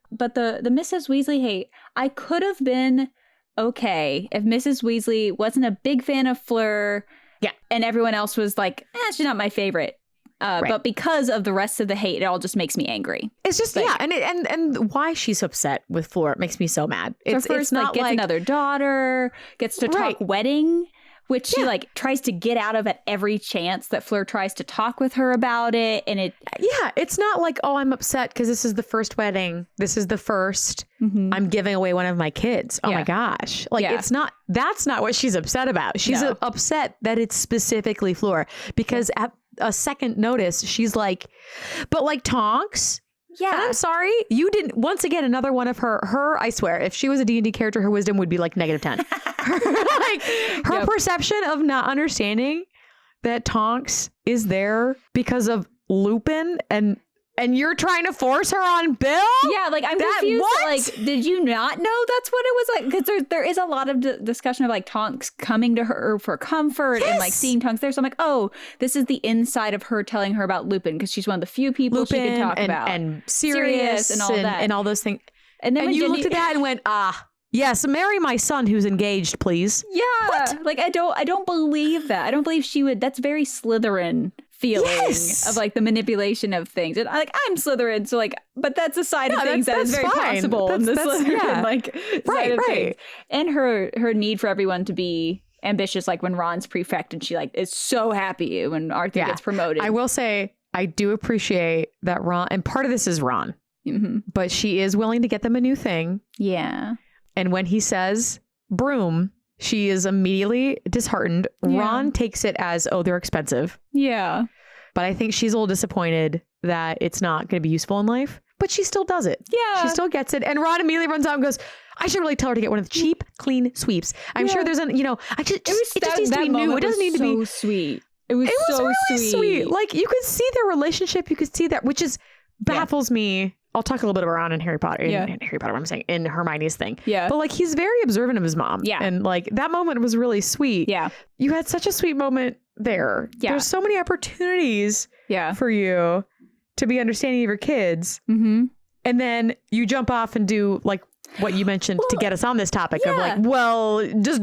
But the Mrs. Weasley hate, I could have been okay if Mrs. Weasley wasn't a big fan of Fleur. Yeah. And everyone else was like, she's not my favorite. But because of the rest of the hate, it all just makes me angry.
It's just, like, and why she's upset with Fleur makes me so mad.
It's not gets another daughter, gets to talk wedding, which she like tries to get out of at every chance that Fleur tries to talk with her about it. And
it's not like, oh, I'm upset because this is the first wedding. This is the first. I'm giving away one of my kids. Oh my gosh. Like that's not what she's upset about. She's upset that it's specifically Fleur because at a second notice, she's like, but like Tonks. Yeah. And I'm sorry. You didn't. Once again, another one of her, I swear, if she was a D&D character, her wisdom would be like -10. Her perception of not understanding that Tonks is there because of Lupin and you're trying to force her on Bill?
Yeah, like I'm confused. Like, did you not know that's what it was like? Because there is a lot of discussion of like Tonks coming to her for comfort and like seeing Tonks there. So I'm like, oh, this is the inside of her telling her about Lupin because she's one of the few people she can talk about.
And Sirius and all that. And all those things.
And then
you looked at that and went, yes, marry my son who's engaged, please.
Yeah. What? Like I don't believe that. I don't believe she would. That's very Slytherin feeling of like the manipulation of things. And I'm Slytherin, so like, but that's a side of things that is very possible in the Slytherin like side of things. And her need for everyone to be ambitious, like when Ron's prefect and she like is so happy when Arthur gets promoted.
I will say I do appreciate that Ron, and part of this is Ron. but she is willing to get them a new thing.
Yeah.
And when he says broom, she is immediately disheartened.
Yeah.
Ron takes it as, oh, they're expensive.
Yeah.
But I think she's a little disappointed that it's not going to be useful in life. But she still does it.
Yeah.
She still gets it. And Ron immediately runs out and goes, I should really tell her to get one of the cheap, clean sweeps. I'm sure there's it just needs to be new. It doesn't need to be
sweet. It was so
really sweet. Like, you could see their relationship. You could see that, which is baffles me. I'll talk a little bit about Ron and Harry Potter. In Harry Potter, what I'm saying, in Hermione's thing.
Yeah.
But like, he's very observant of his mom.
Yeah.
And like, that moment was really sweet.
Yeah.
You had such a sweet moment there.
Yeah.
There's so many opportunities
Yeah.
for you to be understanding of your kids.
Mm-hmm.
And then you jump off and do like what you mentioned to get us on this topic of like, well, just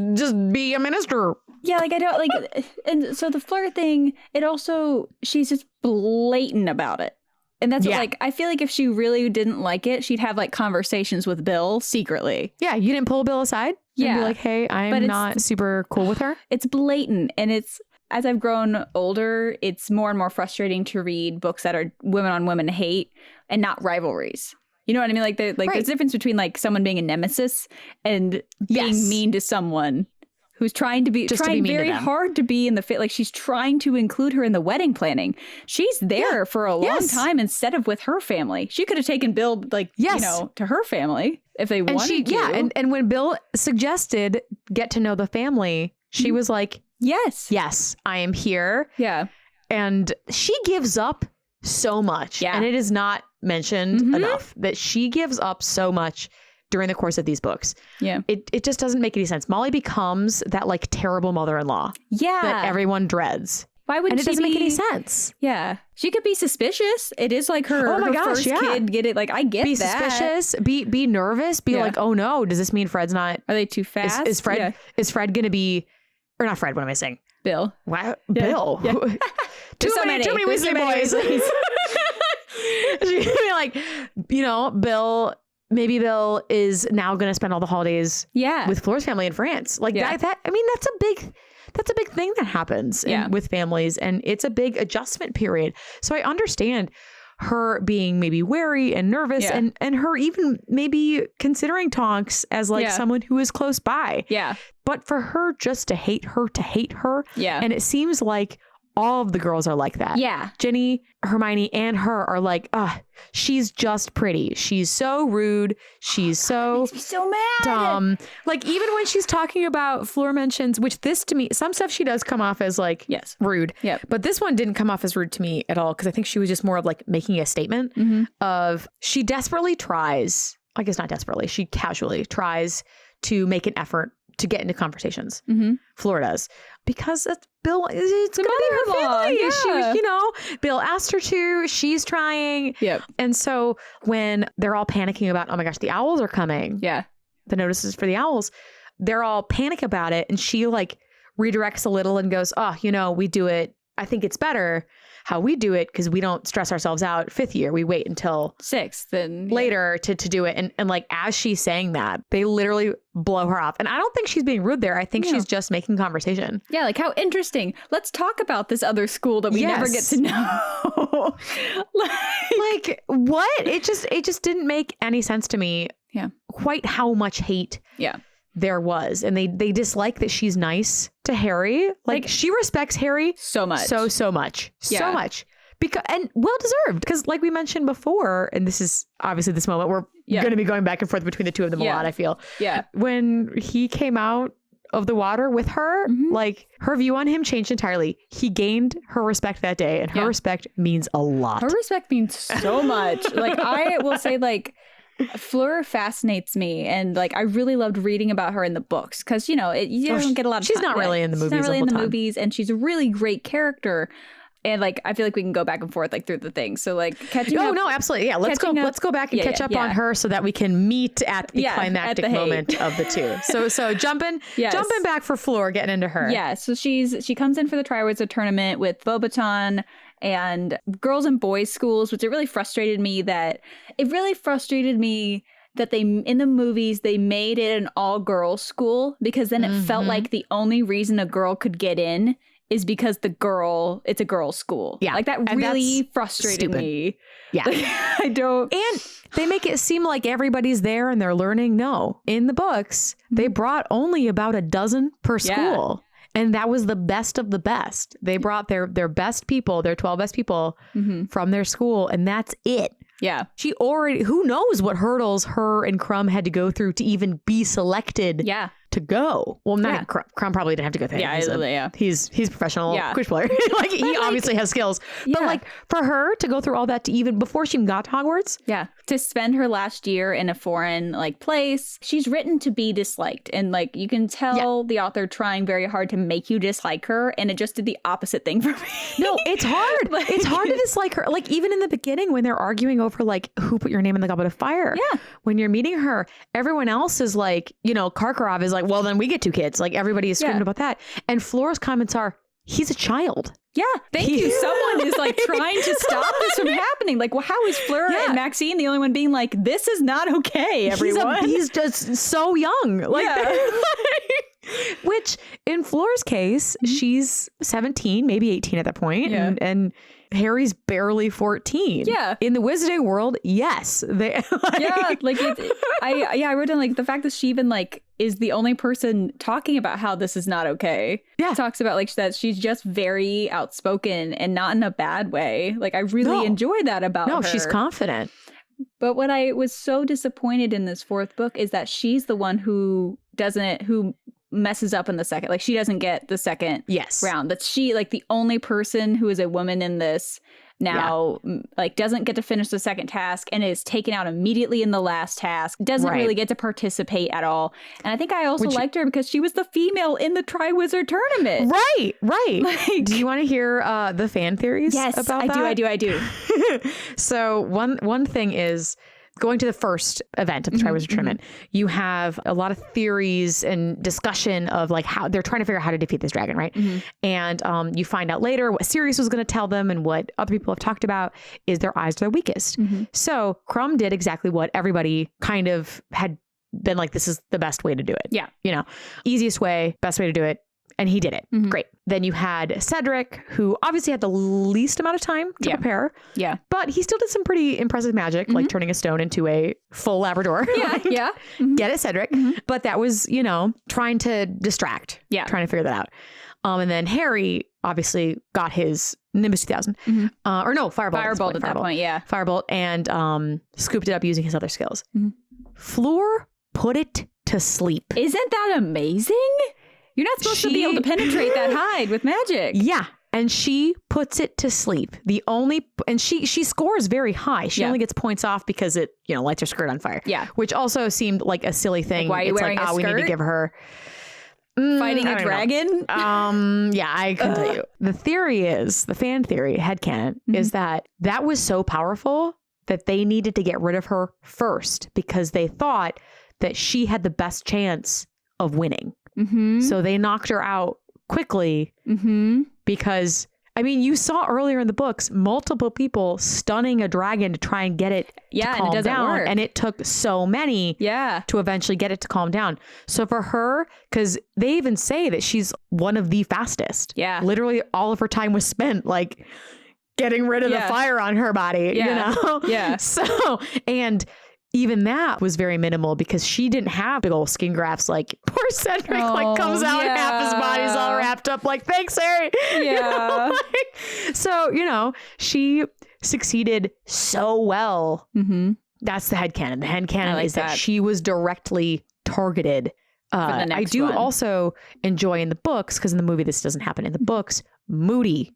be a minister.
Yeah, like I don't like, and so the Fleur thing, it also, she's just blatant about it. And that's what, like, I feel like if she really didn't like it, she'd have like conversations with Bill secretly.
Yeah, you didn't pull Bill aside and be like, hey, I'm not super cool with her.
It's blatant. And it's, as I've grown older, it's more and more frustrating to read books that are women on women hate and not rivalries. You know what I mean? Like, there's a difference between like someone being a nemesis and being mean to someone who's trying very hard to be in the like she's trying to include her in the wedding planning. She's there for a long time instead of with her family. She could have taken Bill to her family if they wanted to.
Yeah, and when Bill suggested get to know the family, she was like, yes, I am here.
Yeah.
And she gives up so much. Yeah. And it is not mentioned enough that she gives up so much during the course of these books.
Yeah.
It just doesn't make any sense. Molly becomes that like terrible mother-in-law. Yeah. That everyone dreads.
Why would
and
she
it doesn't make any sense.
Yeah. She could be suspicious. It is like her, first kid. Get it? Like, I get
be
that.
Be suspicious. Be nervous. Be like, oh no, does this mean Fred's not?
Are they too fast?
Is Fred going to be, or not Fred, what am I saying?
Bill.
Wow. Yeah. Bill. Yeah. too many Weasley boys. She'd be like, maybe Bill is now going to spend all the holidays with Fleur's family in France. Like that, I mean, that's a big thing that happens with families, and it's a big adjustment period. So I understand her being maybe wary and nervous and her even maybe considering Tonks as like someone who is close by. Yeah. But for her just to hate her. Yeah. And it seems like all of the girls are like that. Yeah. Ginny, Hermione, and her are like, she's just pretty. She's so rude. She's so
makes me so mad.
Dumb. Like, even when she's talking about Fleur mentions, which this to me, some stuff she does come off as like rude. Yeah. But this one didn't come off as rude to me at all, because I think she was just more of like making a statement of she desperately tries, I guess not desperately, she casually tries to make an effort to get into conversations. Fleur does. Because it's Bill, it's going to be her family. Yeah. She was, Bill asked her to. She's trying. Yep. And so when they're all panicking about, oh my gosh, the owls are coming. Yeah. The notices for the owls. They're all panic about it. And she like redirects a little and goes, we do it. I think it's better how we do it, because we don't stress ourselves out 5th year. We wait until 6th and later to do it. And like, as she's saying that, they literally blow her off. And I don't think she's being rude there. I think she's just making conversation. Yeah.
Like, how interesting. Let's talk about this other school that we never get to know.
like what? It just didn't make any sense to me. Yeah. Quite how much hate. Yeah. There was, and they dislike that she's nice to Harry. Like she respects Harry so much, so much, so much, because and well deserved. Because like we mentioned before, and this is obviously this moment we're going to be going back and forth between the two of them a lot. I feel when he came out of the water with her, like her view on him changed entirely. He gained her respect that day, and her respect means a lot.
Her respect means so much. Like I will say, like, Fleur fascinates me, and like I really loved reading about her in the books, because you don't get a lot of
she's not really in the movies.
She's not really in the movies, and she's a really great character. And like I feel like we can go back and forth like through the things. So like catching up. Oh
no, absolutely. Yeah, let's go back and catch up on her so that we can meet at the climactic moment of the two. So jumping back for Fleur, getting into her.
Yeah. So she comes in for the Triwizard tournament with Beauxbaton and girls and boys schools, which it really frustrated me that they in the movies they made it an all girls school, because then it felt like the only reason a girl could get in is because it's a girl's school.
Yeah.
Like that
And
really frustrated me.
Yeah.
Like, I don't.
And they make it seem like everybody's there and they're learning. No. In the books, they brought only about a dozen per school. And that was the best of the best. They brought their best people, their 12 best people from their school. And that's it.
Yeah.
Who knows what hurdles her and Crumb had to go through to even be selected to go. Well, not Crumb probably didn't have to go through.
Yeah,
he's a professional quiz player. Like he obviously has skills. But like for her to go through all that to even before she even got to Hogwarts.
Yeah. To spend her last year in a foreign like place, she's written to be disliked. And like you can tell the author trying very hard to make you dislike her. And it just did the opposite thing for me.
No, it's hard. Like, it's hard to dislike her. Like even in the beginning when they're arguing over like who put your name in the Goblet of Fire.
Yeah.
When you're meeting her, everyone else is like, Karkaroff is like, well, then we get 2 kids. Like everybody is screaming about that. And Fleur's comments are, he's a child.
Yeah. Thank you. Someone is like trying to stop this from happening. Like, well, how is Fleur and Maxine the only one being like, this is not okay, everyone?
He's just so young. Like, which in Fleur's case, she's 17, maybe 18 at that point.
Yeah.
And Harry's barely 14.
Yeah.
In the Wizarding world, yes. I wrote down like the fact that she even like is the only person talking about how this is not okay. Yeah. Talks about like that she's just very outspoken and not in a bad way. Like I really enjoy that about her. No, she's confident.
But what I was so disappointed in this 4th book is that she's the one who messes up in the second. Like she doesn't get the second round. That she like the only person who is a woman in this now like doesn't get to finish the second task and is taken out immediately in the last task. Doesn't really get to participate at all. And I think I also liked her because she was the female in the Triwizard Tournament.
Right. Like, do you want to hear the fan theories about that?
I do.
So one thing is going to the first event of the Triwizard Tournament, you have a lot of theories and discussion of like how they're trying to figure out how to defeat this dragon, right? And you find out later what Sirius was going to tell them and what other people have talked about is their eyes are their weakest. So Crumb did exactly what everybody kind of had been like, this is the best way to do it. Yeah. Easiest way, best way to do it. And he did it. Great. Then you had Cedric, who obviously had the least amount of time to prepare. Yeah. But he still did some pretty impressive magic, like turning a stone into a full Labrador. Yeah. Get it, Cedric. But that was, trying to distract. Yeah. Trying to figure that out. And then Harry obviously got his Nimbus 2000. Or no, Firebolt. At that point, yeah. Firebolt and scooped it up using his other skills. Fleur put it to sleep.
Isn't that amazing? You're not supposed to be able to penetrate that hide with magic.
Yeah. And she puts it to sleep. And she scores very high. She only gets points off because it, lights her skirt on fire. Yeah. Which also seemed like a silly thing.
Like, why are you wearing a skirt?
We need to give her
fighting a dragon.
Yeah, I can tell you. The fan theory, headcanon, is that was so powerful that they needed to get rid of her first because they thought that she had the best chance of winning. So they knocked her out quickly because, you saw earlier in the books, multiple people stunning a dragon to try and get it to calm
and it
down.
Work.
And it took so many to eventually get it to calm down. So for her, because they even say that she's one of the fastest. Yeah. Literally all of her time was spent like getting rid of the fire on her body, Yeah. So, and even that was very minimal because she didn't have big old skin grafts. Like poor Cedric comes out and half his body's all wrapped up like, thanks, Harry. Yeah. So, she succeeded so well. That's the headcanon. The headcanon is that she was directly targeted. I do also enjoy in the books, because in the movie this doesn't happen. In the books, Moody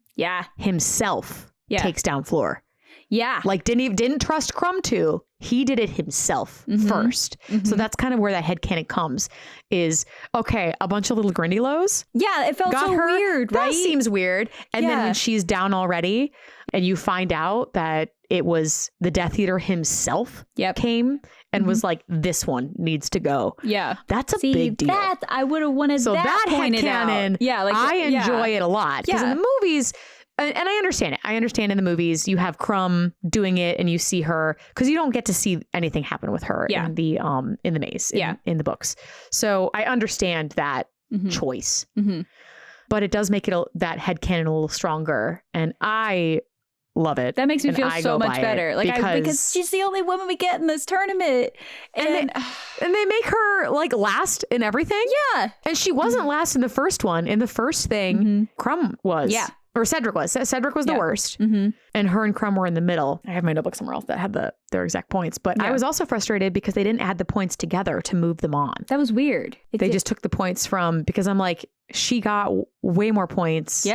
himself takes down Fleur. Yeah. Like didn't trust Crumb to. He did it himself first. So that's kind of where that headcanon comes is, okay, a bunch of little Grindylows.
Yeah, it felt so weird, right?
That seems weird. And then when she's down already and you find out that it was the Death Eater himself came and was like, this one needs to go. Yeah. That's a big deal.
I would have wanted that pointed
headcanon,
out. Yeah,
I enjoy it a lot. Because in the movies... And I understand it. I understand in the movies you have Crumb doing it and you see her, because you don't get to see anything happen with her in the maze in the books. So I understand that choice. but it does make it that headcanon a little stronger. And I love it.
That makes me feel so much better. Like because she's the only woman we get in this tournament. And
they make her like last in everything.
Yeah.
And she wasn't last in the first one. In the first thing, Crumb was.
Yeah.
Or Cedric was. Cedric was the worst. And her and Crumb were in the middle. I have my notebook somewhere else that had their exact points. But I was also frustrated because they didn't add the points together to move them on.
That was weird.
They just took the points because I'm like, she got way more points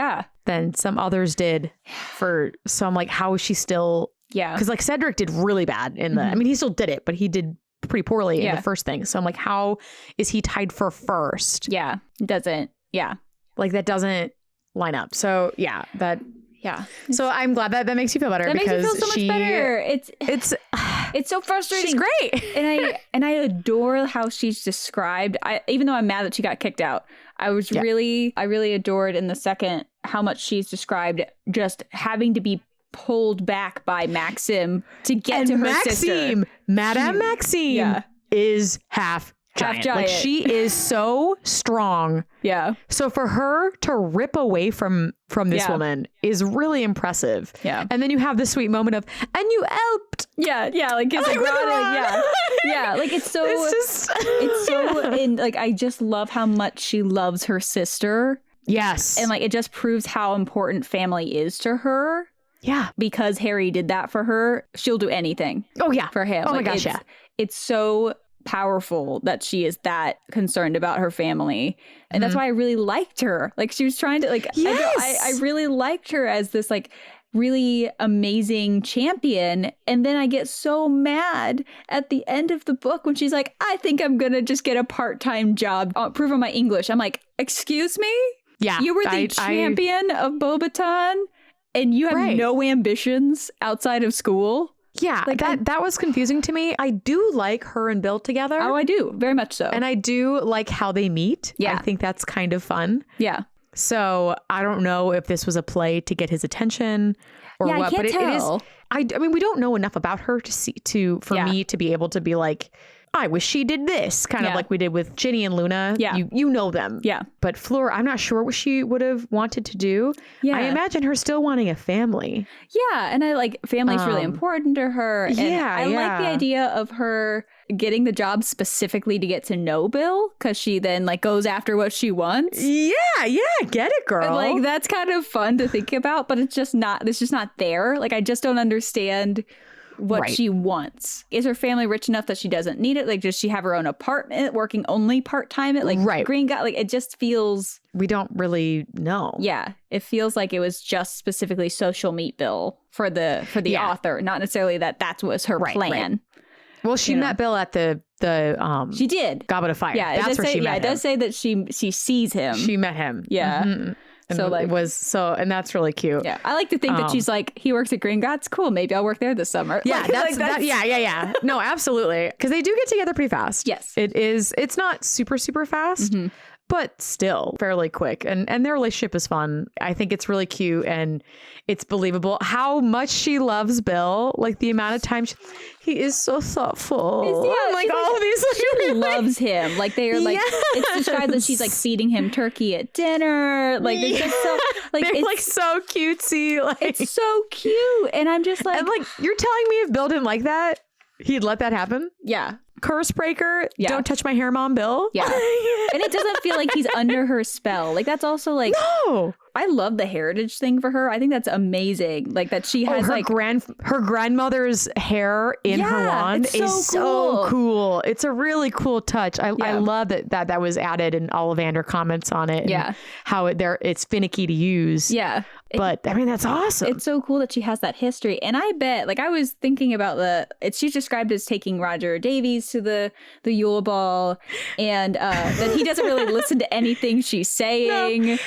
than some others did so I'm like, how is she still? Yeah. Because like Cedric did really bad in I mean, he still did it, but he did pretty poorly in the first thing. So I'm like, how is he tied for first?
Yeah. It doesn't. Yeah.
Like that doesn't line up. So yeah, so I'm glad that makes you feel better.
That
because
makes me feel so much better. It's so frustrating.
She's great.
and I adore how she's described. Even though I'm mad that she got kicked out, I really adored in the second how much she's described just having to be pulled back by Maxim to get to her sister.
Madame Maxime is half giant. Like she is so strong.
Yeah.
So for her to rip away from this woman is really impressive.
Yeah.
And then you have this sweet moment of, and you helped.
Yeah. Yeah. Like it's like yeah. Like it's so and like I just love how much she loves her sister.
Yes.
And like it just proves how important family is to her.
Yeah.
Because Harry did that for her. She'll do anything.
Oh yeah.
For him.
Oh my gosh.
It's so powerful that she is that concerned about her family, and that's why I really liked her. Like she was trying to like I really liked her as this like really amazing champion, and then I get so mad at the end of the book when she's like, I think I'm gonna just get a part-time job, improve on my English. I'm like, excuse me?
Yeah,
you were the champion of Beauxbaton and you have no ambitions outside of school?
Yeah, like that was confusing to me. I do like her and Bill together.
Oh, I do. Very much so.
And I do like how they meet. Yeah. I think that's kind of fun.
Yeah.
So I don't know if this was a play to get his attention or what,
I can't tell.
It is. I mean, we don't know enough about her for me to be able to be like, I wish she did this, kind of like we did with Ginny and Luna.
Yeah.
You know them.
Yeah.
But Fleur, I'm not sure what she would have wanted to do. Yeah. I imagine her still wanting a family.
Yeah. And I like family's really important to her. And I like the idea of her getting the job specifically to get to know Bill, because she then like goes after what she wants.
Yeah. Get it, girl.
And, like that's kind of fun to think about, but it's just not there. Like I just don't understand what she wants. Is her family rich enough that she doesn't need it? Like, does she have her own apartment, working only part-time at like Green Guy? Like, it just feels...
We don't really know.
Yeah. It feels like it was just specifically social meet Bill for the author, not necessarily that was her plan. Right.
Well, she met Bill at the
she did.
Goblet of Fire.
Yeah,
that's where she met him.
It does say that she sees him.
She met him.
Yeah.
Mm-hmm. And so like and that's really cute.
Yeah, I like to think that she's like, he works at Green Gots. Cool, maybe I'll work there this summer.
Yeah, yeah. No, absolutely, because they do get together pretty fast.
Yes,
it is. It's not super fast, but still fairly quick. And their relationship is fun. I think it's really cute and it's believable how much she loves Bill. Like the amount of time he is so thoughtful.
Yeah,
like all of these.
She loves him. Like they are like it's described that she's like feeding him turkey at dinner. Like they're just so like
they're like so cutesy. Like
it's so cute. And I'm just like,
and like you're telling me if Bill didn't like that, he'd let that happen?
Yeah.
Curse breaker. Yeah. Don't touch my hair, Mom, Bill.
Yeah. And it doesn't feel like he's under her spell. Like that's also like,
no.
I love the heritage thing for her. I think that's amazing. Like that she has
her grandmother's hair in her wand is so cool. It's a really cool touch. I love that was added and Ollivander comments on it.
Yeah.
And how it's finicky to use.
Yeah.
But I mean, that's awesome.
It's so cool that she has that history. And I bet, like I was thinking about she's described as taking Roger Davies to the Yule Ball, and that he doesn't really listen to anything she's saying. No.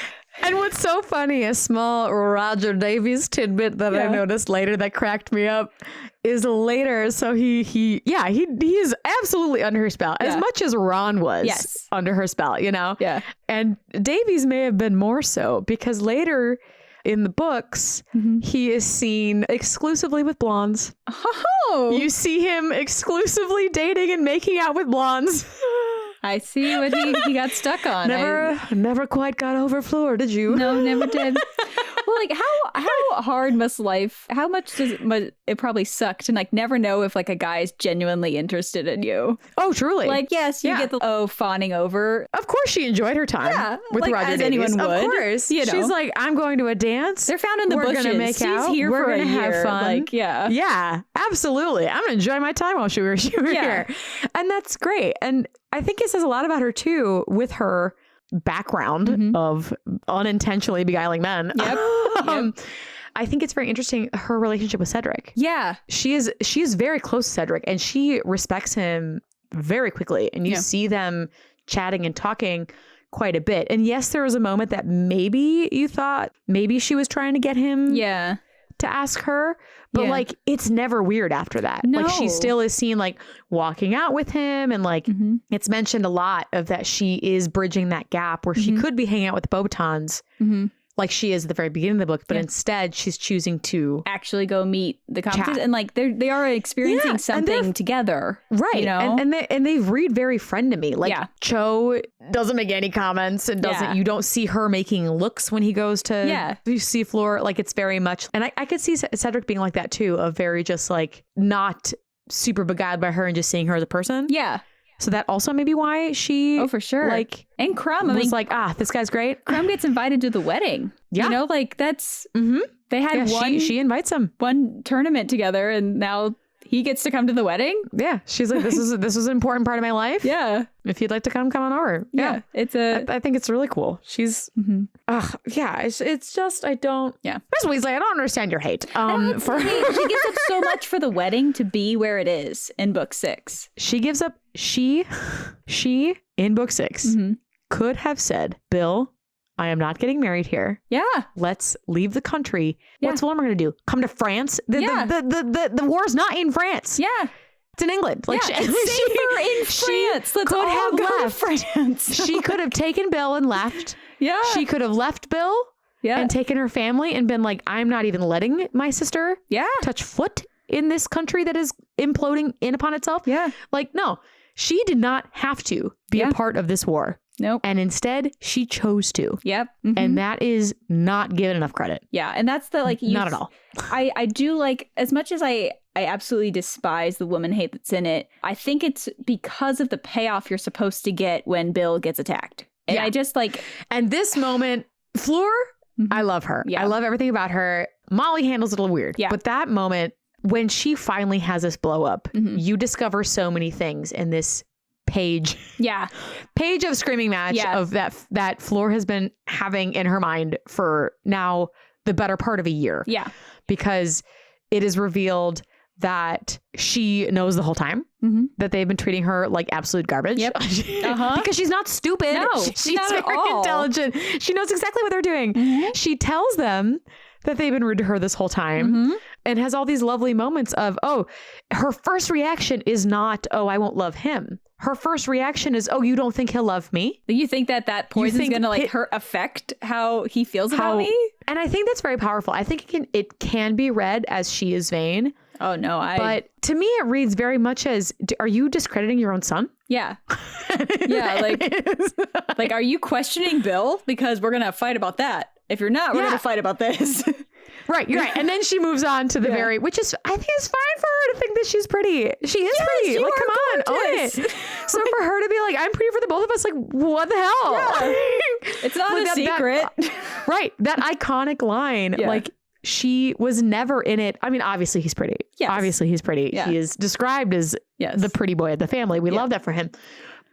And what's so funny, a small Roger Davies tidbit that I noticed later that cracked me up is later. So he is absolutely under her spell, as much as Ron was under her spell, you know?
Yeah.
And Davies may have been more so, because later in the books, he is seen exclusively with blondes.
Oh!
You see him exclusively dating and making out with blondes.
I see what he got stuck on.
Never quite got over Fleur, did you?
No, never did. Well, like how hard must life? How much does it probably suck to like never know if like a guy is genuinely interested in you?
Oh, truly.
Like, yes, you get the fawning over.
Of course, she enjoyed her time with
like,
Roger
as
Davies.
anyone would.
Of course,
you know.
She's like, I'm going to a dance.
They're found in the bushes.
We're gonna make out.
Here
We're
for
gonna
a year.
have fun.
Like,
yeah, absolutely. I'm gonna enjoy my time while she were here, and that's great. And I think it says a lot about her too, with her background of unintentionally beguiling men.
Yep.
I think it's very interesting, her relationship with Cedric.
Yeah.
She is very close to Cedric, and she respects him very quickly. And you see them chatting and talking quite a bit. And yes, there was a moment that maybe you thought maybe she was trying to get him to ask her. But like, it's never weird after that.
No.
Like, she still is seen like walking out with him. And like, it's mentioned a lot of that she is bridging that gap where she could be hanging out with the Beauxbatons. Like she is at the very beginning of the book, but instead she's choosing to
actually go meet the competitors, and like they are experiencing something together,
right?
You know,
and they read very friend to me. Like Cho doesn't make any comments and doesn't. You don't see her making looks when he goes to you see Fleur. Like it's very much, and I could see Cedric being like that too, of very just like not super beguiled by her and just seeing her as a person.
Yeah.
So that also may be why she,
for sure,
like,
and Crumb
was like, this guy's great.
Crumb gets invited to the wedding. Yeah, you know, like that's they had one.
She invites him
one tournament together, and now he gets to come to the wedding.
Yeah, she's like, this is an important part of my life.
Yeah,
if you'd like to come on over. Yeah,
it's
I think it's really cool. She's it's just I don't. Yeah, Miss Weasley, I don't understand your hate.
She gives up so much for the wedding to be where it is in book 6.
She gives up. She in book 6 could have said, Bill, I am not getting married here. Yeah. Let's leave the country. Yeah. What's Wilmer going to do? Come to France? The war's not in France. Yeah. It's in England. Like
it's safer in France. Let's
could
all
have
go
left.
to France.
She could have taken Bill and left. Yeah. She could have left Bill and taken her family and been like, I'm not even letting my sister touch foot in this country that is imploding in upon itself. Yeah. Like, no. She did not have to be a part of this war. Nope. And instead, she chose to. Yep. And that is not given enough credit.
Yeah. And that's the like...
Not at all.
I do like... As much as I absolutely despise the woman hate that's in it, I think it's because of the payoff you're supposed to get when Bill gets attacked. And I just like...
And this moment, Fleur, I love her. Yeah. I love everything about her. Molly handles it a little weird. Yeah. But that moment... When she finally has this blow up, you discover so many things in this page of screaming match of that Fleur has been having in her mind for now the better part of a year. Yeah. Because it is revealed that she knows the whole time that they've been treating her like absolute garbage. Yep. Because she's not stupid. No, she's not very intelligent. She knows exactly what they're doing. She tells them that they've been rude to her this whole time and has all these lovely moments of, her first reaction is not, I won't love him. Her first reaction is, you don't think he'll love me?
You think that poison is going to like affect how he feels about me?
And I think that's very powerful. I think it can be read as she is vain.
Oh, no.
But to me, it reads very much as, are you discrediting your own son?
Yeah. Yeah. Like, are you questioning Bill? Because we're going to fight about that. If you're not, we're going to fight about this.
Right, you're right. And then she moves on to the which is, I think it's fine for her to think that she's pretty. She is pretty. Like, come on, own it. So for her to be like, I'm pretty for the both of us, like, what the hell? Yeah.
It's not a secret.
Right. That iconic line, like, she was never in it. I mean, obviously he's pretty. Yes. Obviously he's pretty. Yeah. He is described as the pretty boy of the family. We love that for him.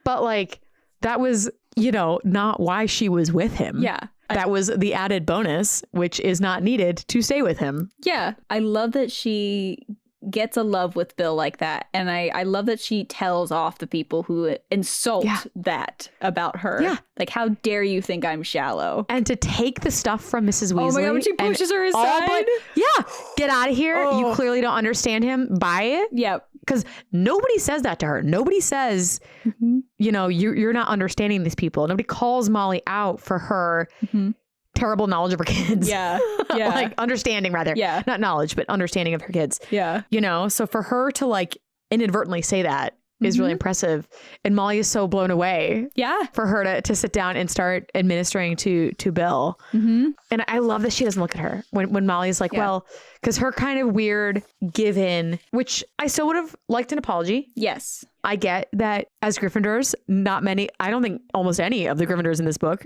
But like, that was, not why she was with him. Yeah. That was the added bonus, which is not needed to stay with him.
Yeah. I love that she gets a love with Bill like that. And I love that she tells off the people who insult that about her. Yeah. Like, how dare you think I'm shallow?
And to take the stuff from Mrs. Weasley.
Oh my God, when she pushes her aside.
Get out of here. You clearly don't understand him. Buy it. Yeah. Because nobody says that to her. Nobody says, you're not understanding these people. Nobody calls Molly out for her terrible knowledge of her kids. Yeah. Yeah. Like understanding rather. Yeah. Not knowledge, but understanding of her kids. Yeah. So for her to like inadvertently say that is really impressive. And Molly is so blown away.
Yeah.
For her to sit down and start administering to Bill. And I love that she doesn't look at her when Molly's like, well, because her kind of weird give in, which I still would have liked an apology.
Yes.
I get that as Gryffindors, not many, I don't think almost any of the Gryffindors in this book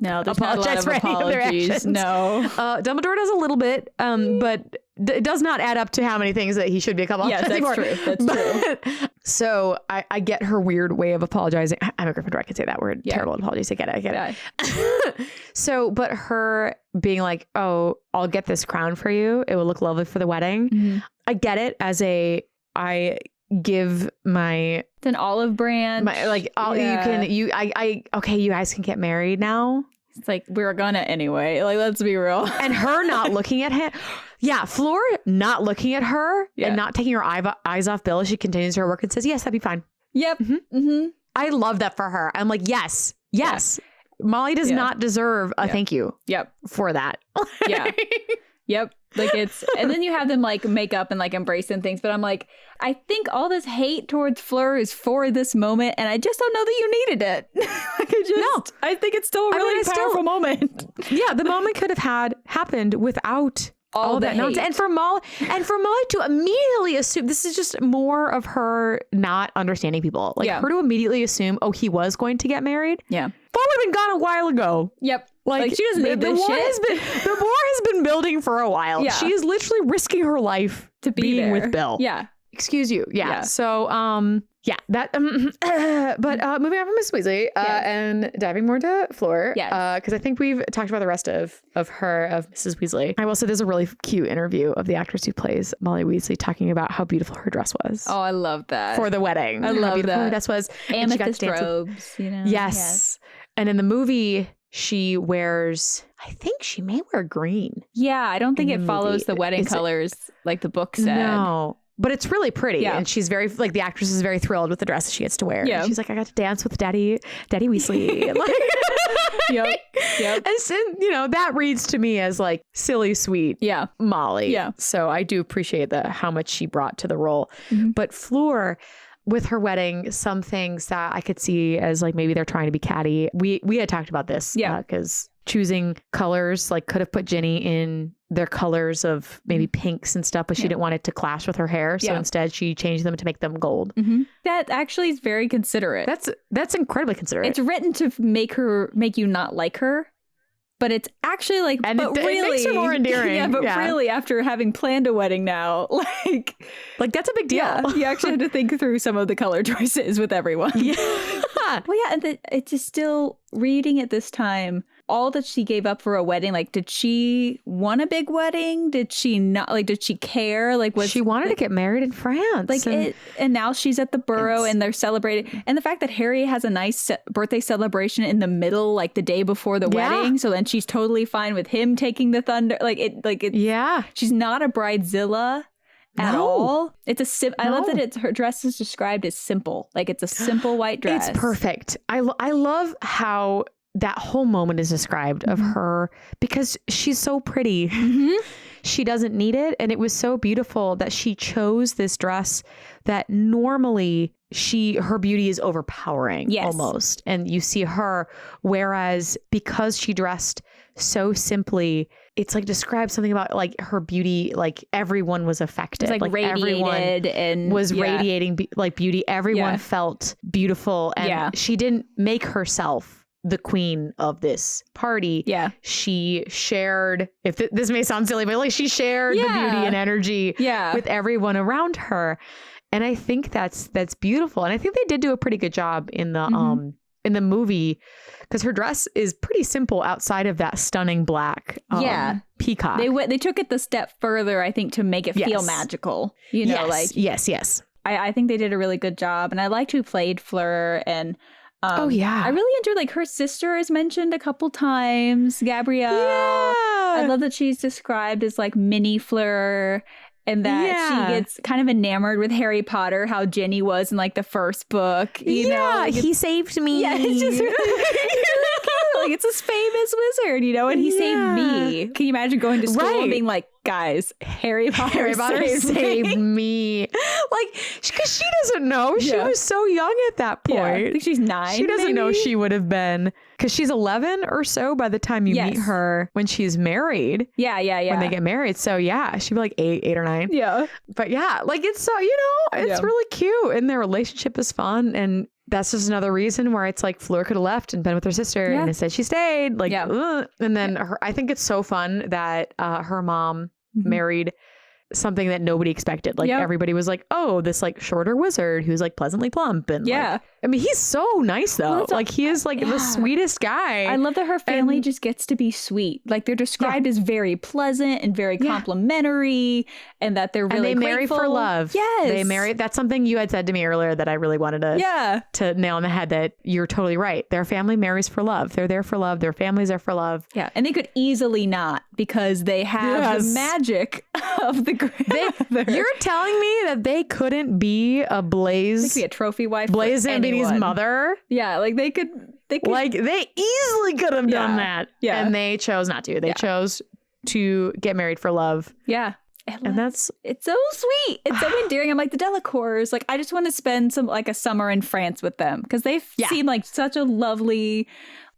no, there's not a lot of apologies. No.
Dumbledore does a little bit, but it does not add up to how many things that he should be apologizing for.
True. That's true.
So I get her weird way of apologizing. I'm a Gryffindor. I can say that word. Yeah. Terrible apologies. I get it. So, but her being like, oh, I'll get this crown for you. It will look lovely for the wedding. I get it as I give my
it's an olive branch,
okay, you guys can get married now.
It's like, we're gonna anyway, like, let's be real.
And her not looking at him, Fleur not looking at her and not taking her eyes off Bill as she continues her work and says, yes, that'd be fine. I love that for her. I'm like, yes. Molly does not deserve a thank you for that.
Like, it's, and then you have them like make up and like embrace and things, but I'm like, I think all this hate towards Fleur is for this moment, and I just don't know that you needed it. I think it's still a really powerful moment.
Yeah, the moment could have happened without all that nonsense. And for Molly to immediately assume, this is just more of her not understanding people. Like her to immediately assume, oh, he was going to get married.
Yeah.
Fleur would have been gone a while ago.
Yep. Like she doesn't need this shit.
The war has been building for a while. Yeah. She is literally risking her life to be there with Bill.
Yeah.
Excuse you. Yeah. So, that, but moving on from Miss Weasley and diving more into Fleur.
Yes.
Because I think we've talked about the rest of Mrs. Weasley. I will say there's a really cute interview of the actress who plays Molly Weasley talking about how beautiful her dress was.
Oh, I love that.
For the wedding.
I love
how beautiful
that.
her dress was.
Amethyst robes, you know?
Yes. And in the movie, she wears, I think she may wear green.
Yeah, I don't think it follows the wedding colors like the book said.
No. But it's really pretty. Yeah. And she's very, like, the actress is very thrilled with the dress she gets to wear. Yeah. And she's like, I got to dance with Daddy Weasley. Yep. And so, that reads to me as like silly, sweet Molly. Yeah. So I do appreciate how much she brought to the role. But Fleur, with her wedding, some things that I could see as like maybe they're trying to be catty. We had talked about this. Yeah. Because choosing colors, like could have put Ginny in their colors of maybe pinks and stuff, but she didn't want it to clash with her hair. So instead she changed them to make them gold.
That actually is very considerate.
That's incredibly considerate.
It's written to make you not like her. But it's actually like,
and it makes her more endearing.
Yeah, but really, after having planned a wedding now, like
that's a big deal.
Yeah, you actually have to think through some of the color choices with everyone. Yeah. Well, yeah, and it's just still reading at this time, all that she gave up for a wedding. Like, did she want a big wedding? Did she not? Like, did she care? Like,
she wanted to get married in France?
Like, and now she's at the Burrow and they're celebrating. And the fact that Harry has a nice birthday celebration in the middle, like the day before the wedding, so then she's totally fine with him taking the thunder. Yeah, she's not a bridezilla at all. It's I love that her dress is described as simple. Like, it's a simple white dress.
It's perfect. I love how that whole moment is described of her, because she's so pretty. She doesn't need it. And it was so beautiful that she chose this dress that normally her beauty is overpowering almost. And you see her, whereas because she dressed so simply, it's like describes something about like her beauty, like everyone was affected.
It's like radiated and
was radiating like beauty. Everyone felt beautiful. And she didn't make herself the queen of this party. Yeah. She shared, this may sound silly, but like she shared the beauty and energy with everyone around her. And I think that's beautiful. And I think they did do a pretty good job in the movie, because her dress is pretty simple outside of that stunning black peacock.
They took it the step further, I think, to make it feel magical.
Yes.
I think they did a really good job. And I liked who played Fleur. And I really enjoyed, like, her sister is mentioned a couple times, Gabrielle. I love that she's described as like mini Fleur, and that she gets kind of enamored with Harry Potter, how Ginny was in like the first book. You know, like,
he saved me.
Yeah, it's just really cute. Like, it's this famous wizard, and he saved me. Can you imagine going to school and being like, guys, Harry Potter saved me.
because she doesn't know. She was so young at that point.
I think she's 9.
She doesn't know she would have been, because she's 11 or so by the time you meet her when she's married.
Yeah.
When they get married. So yeah, she'd be like 8 or 9.
Yeah.
But yeah, like it's so, it's really cute, and their relationship is fun. And that's just another reason where it's like Fleur could have left and been with her sister and instead she stayed. Like, and then I think it's so fun that her mom married something that nobody expected. Like everybody was like, oh, this like shorter wizard who's like pleasantly plump. And like, I mean, he's so nice though. Like he is like the sweetest guy.
I love that her family just gets to be sweet. Like they're described as very pleasant and very complimentary, and that they're really
and they marry for love.
Yes.
They marry. That's something you had said to me earlier that I really wanted to nail on the head, that you're totally right. Their family marries for love. They're there for love. Their families are for love.
Yeah. And they could easily not, because they have the magic of the grandmother.
You're telling me that they couldn't be a Blaze?
They could be a trophy wife.
Blaze Zambiani's mother?
Yeah, like they could
like they easily could have done that. Yeah. And they chose not to. They chose to get married for love.
Yeah.
And it's
so sweet. It's so endearing. I'm like, the Delacours, like I just want to spend a summer in France with them, because they seem like such a lovely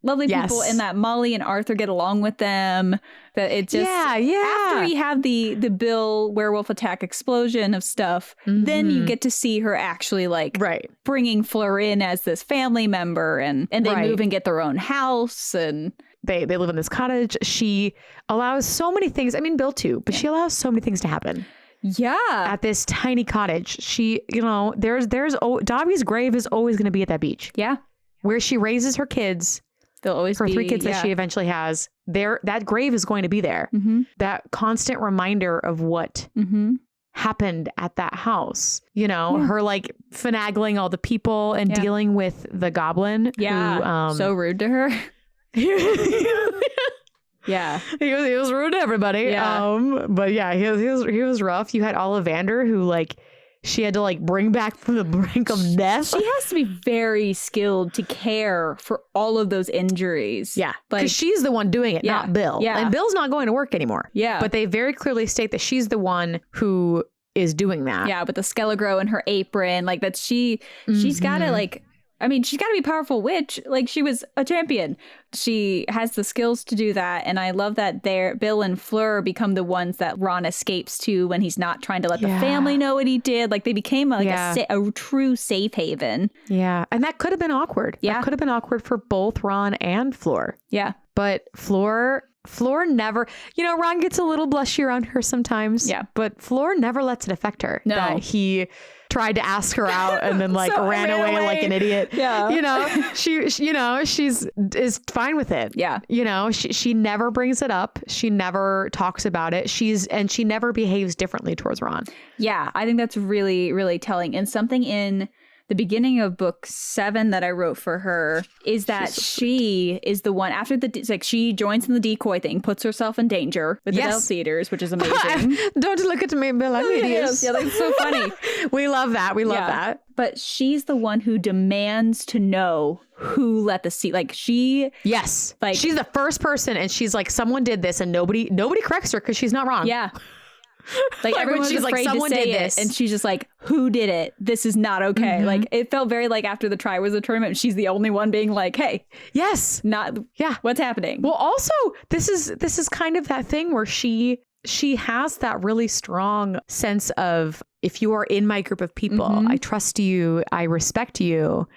people, and that Molly and Arthur get along with them. That it just after we have the Bill werewolf attack explosion of stuff, then you get to see her actually like bringing Fleur in as this family member, and they move and get their own house, and
they live in this cottage. She allows so many things. I mean, Bill too, but she allows so many things to happen.
Yeah.
At this tiny cottage. She, there's Dobby's grave is always going to be at that beach.
Yeah.
Where she raises her kids.
They'll always
her 3 kids that she eventually has. That grave is going to be there. That constant reminder of what happened at that house. Her like finagling all the people and dealing with the goblin.
Yeah. Who, so rude to her. Yeah.
He was rude to everybody. Yeah. But yeah, he was rough. You had Ollivander, who like she had to like bring back from the brink of death.
She has to be very skilled to care for all of those injuries.
Yeah. Because she's the one doing it, not Bill.
Yeah.
And Bill's not going to work anymore.
Yeah.
But they very clearly state that she's the one who is doing that.
Yeah. But the Skelegro in her apron, like that she's got to like, I mean, she's got to be a powerful witch. Like, she was a champion. She has the skills to do that. And I love that Bill and Fleur become the ones that Ron escapes to when he's not trying to let the family know what he did. Like, they became a true safe haven.
Yeah. And that could have been awkward.
Yeah.
That could have been awkward for both Ron and Fleur.
Yeah.
But Fleur never, Ron gets a little blushy around her sometimes.
Yeah.
But Fleur never lets it affect her.
No.
That he tried to ask her out and then like ran away like an idiot.
Yeah.
She's fine with it.
Yeah.
She never brings it up. She never talks about it. She never behaves differently towards Ron.
Yeah. I think that's really, really telling. And something in the beginning of book 7 that I wrote for her is that she is the one after she joins in the decoy thing, puts herself in danger with the Delph Eaters, which is amazing.
Don't look at me, Bill. I'm hideous.
Yeah, that's so funny.
We love that. We love that.
But she's the one who demands to know who let the sea. Like she,
like she's the first person, and she's like, someone did this, and nobody corrects her because she's not wrong.
Yeah. Like everyone's afraid to say it, and she's just like, who did it? This is not okay. Like it felt very like after the Triwizard tournament, she's the only one being like, hey, what's happening?
Well, also this is kind of that thing where she has that really strong sense of, if you are in my group of people, I trust you, I respect you.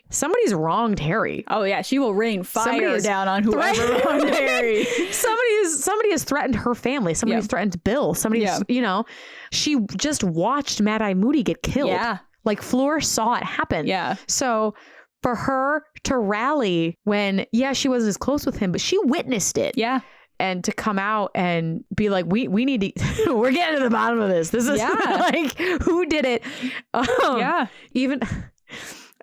Somebody's wronged Harry.
Oh yeah, she will rain fire down on whoever wronged Harry.
Somebody has threatened her family. Somebody has threatened Bill. Somebody, she just watched Mad Eye Moody get killed.
Yeah,
like Fleur saw it happen.
Yeah. So
for her to rally when, she wasn't as close with him, but she witnessed it.
Yeah.
And to come out and be like, we need to, we're getting to the bottom of this. This is like, who did it? Even.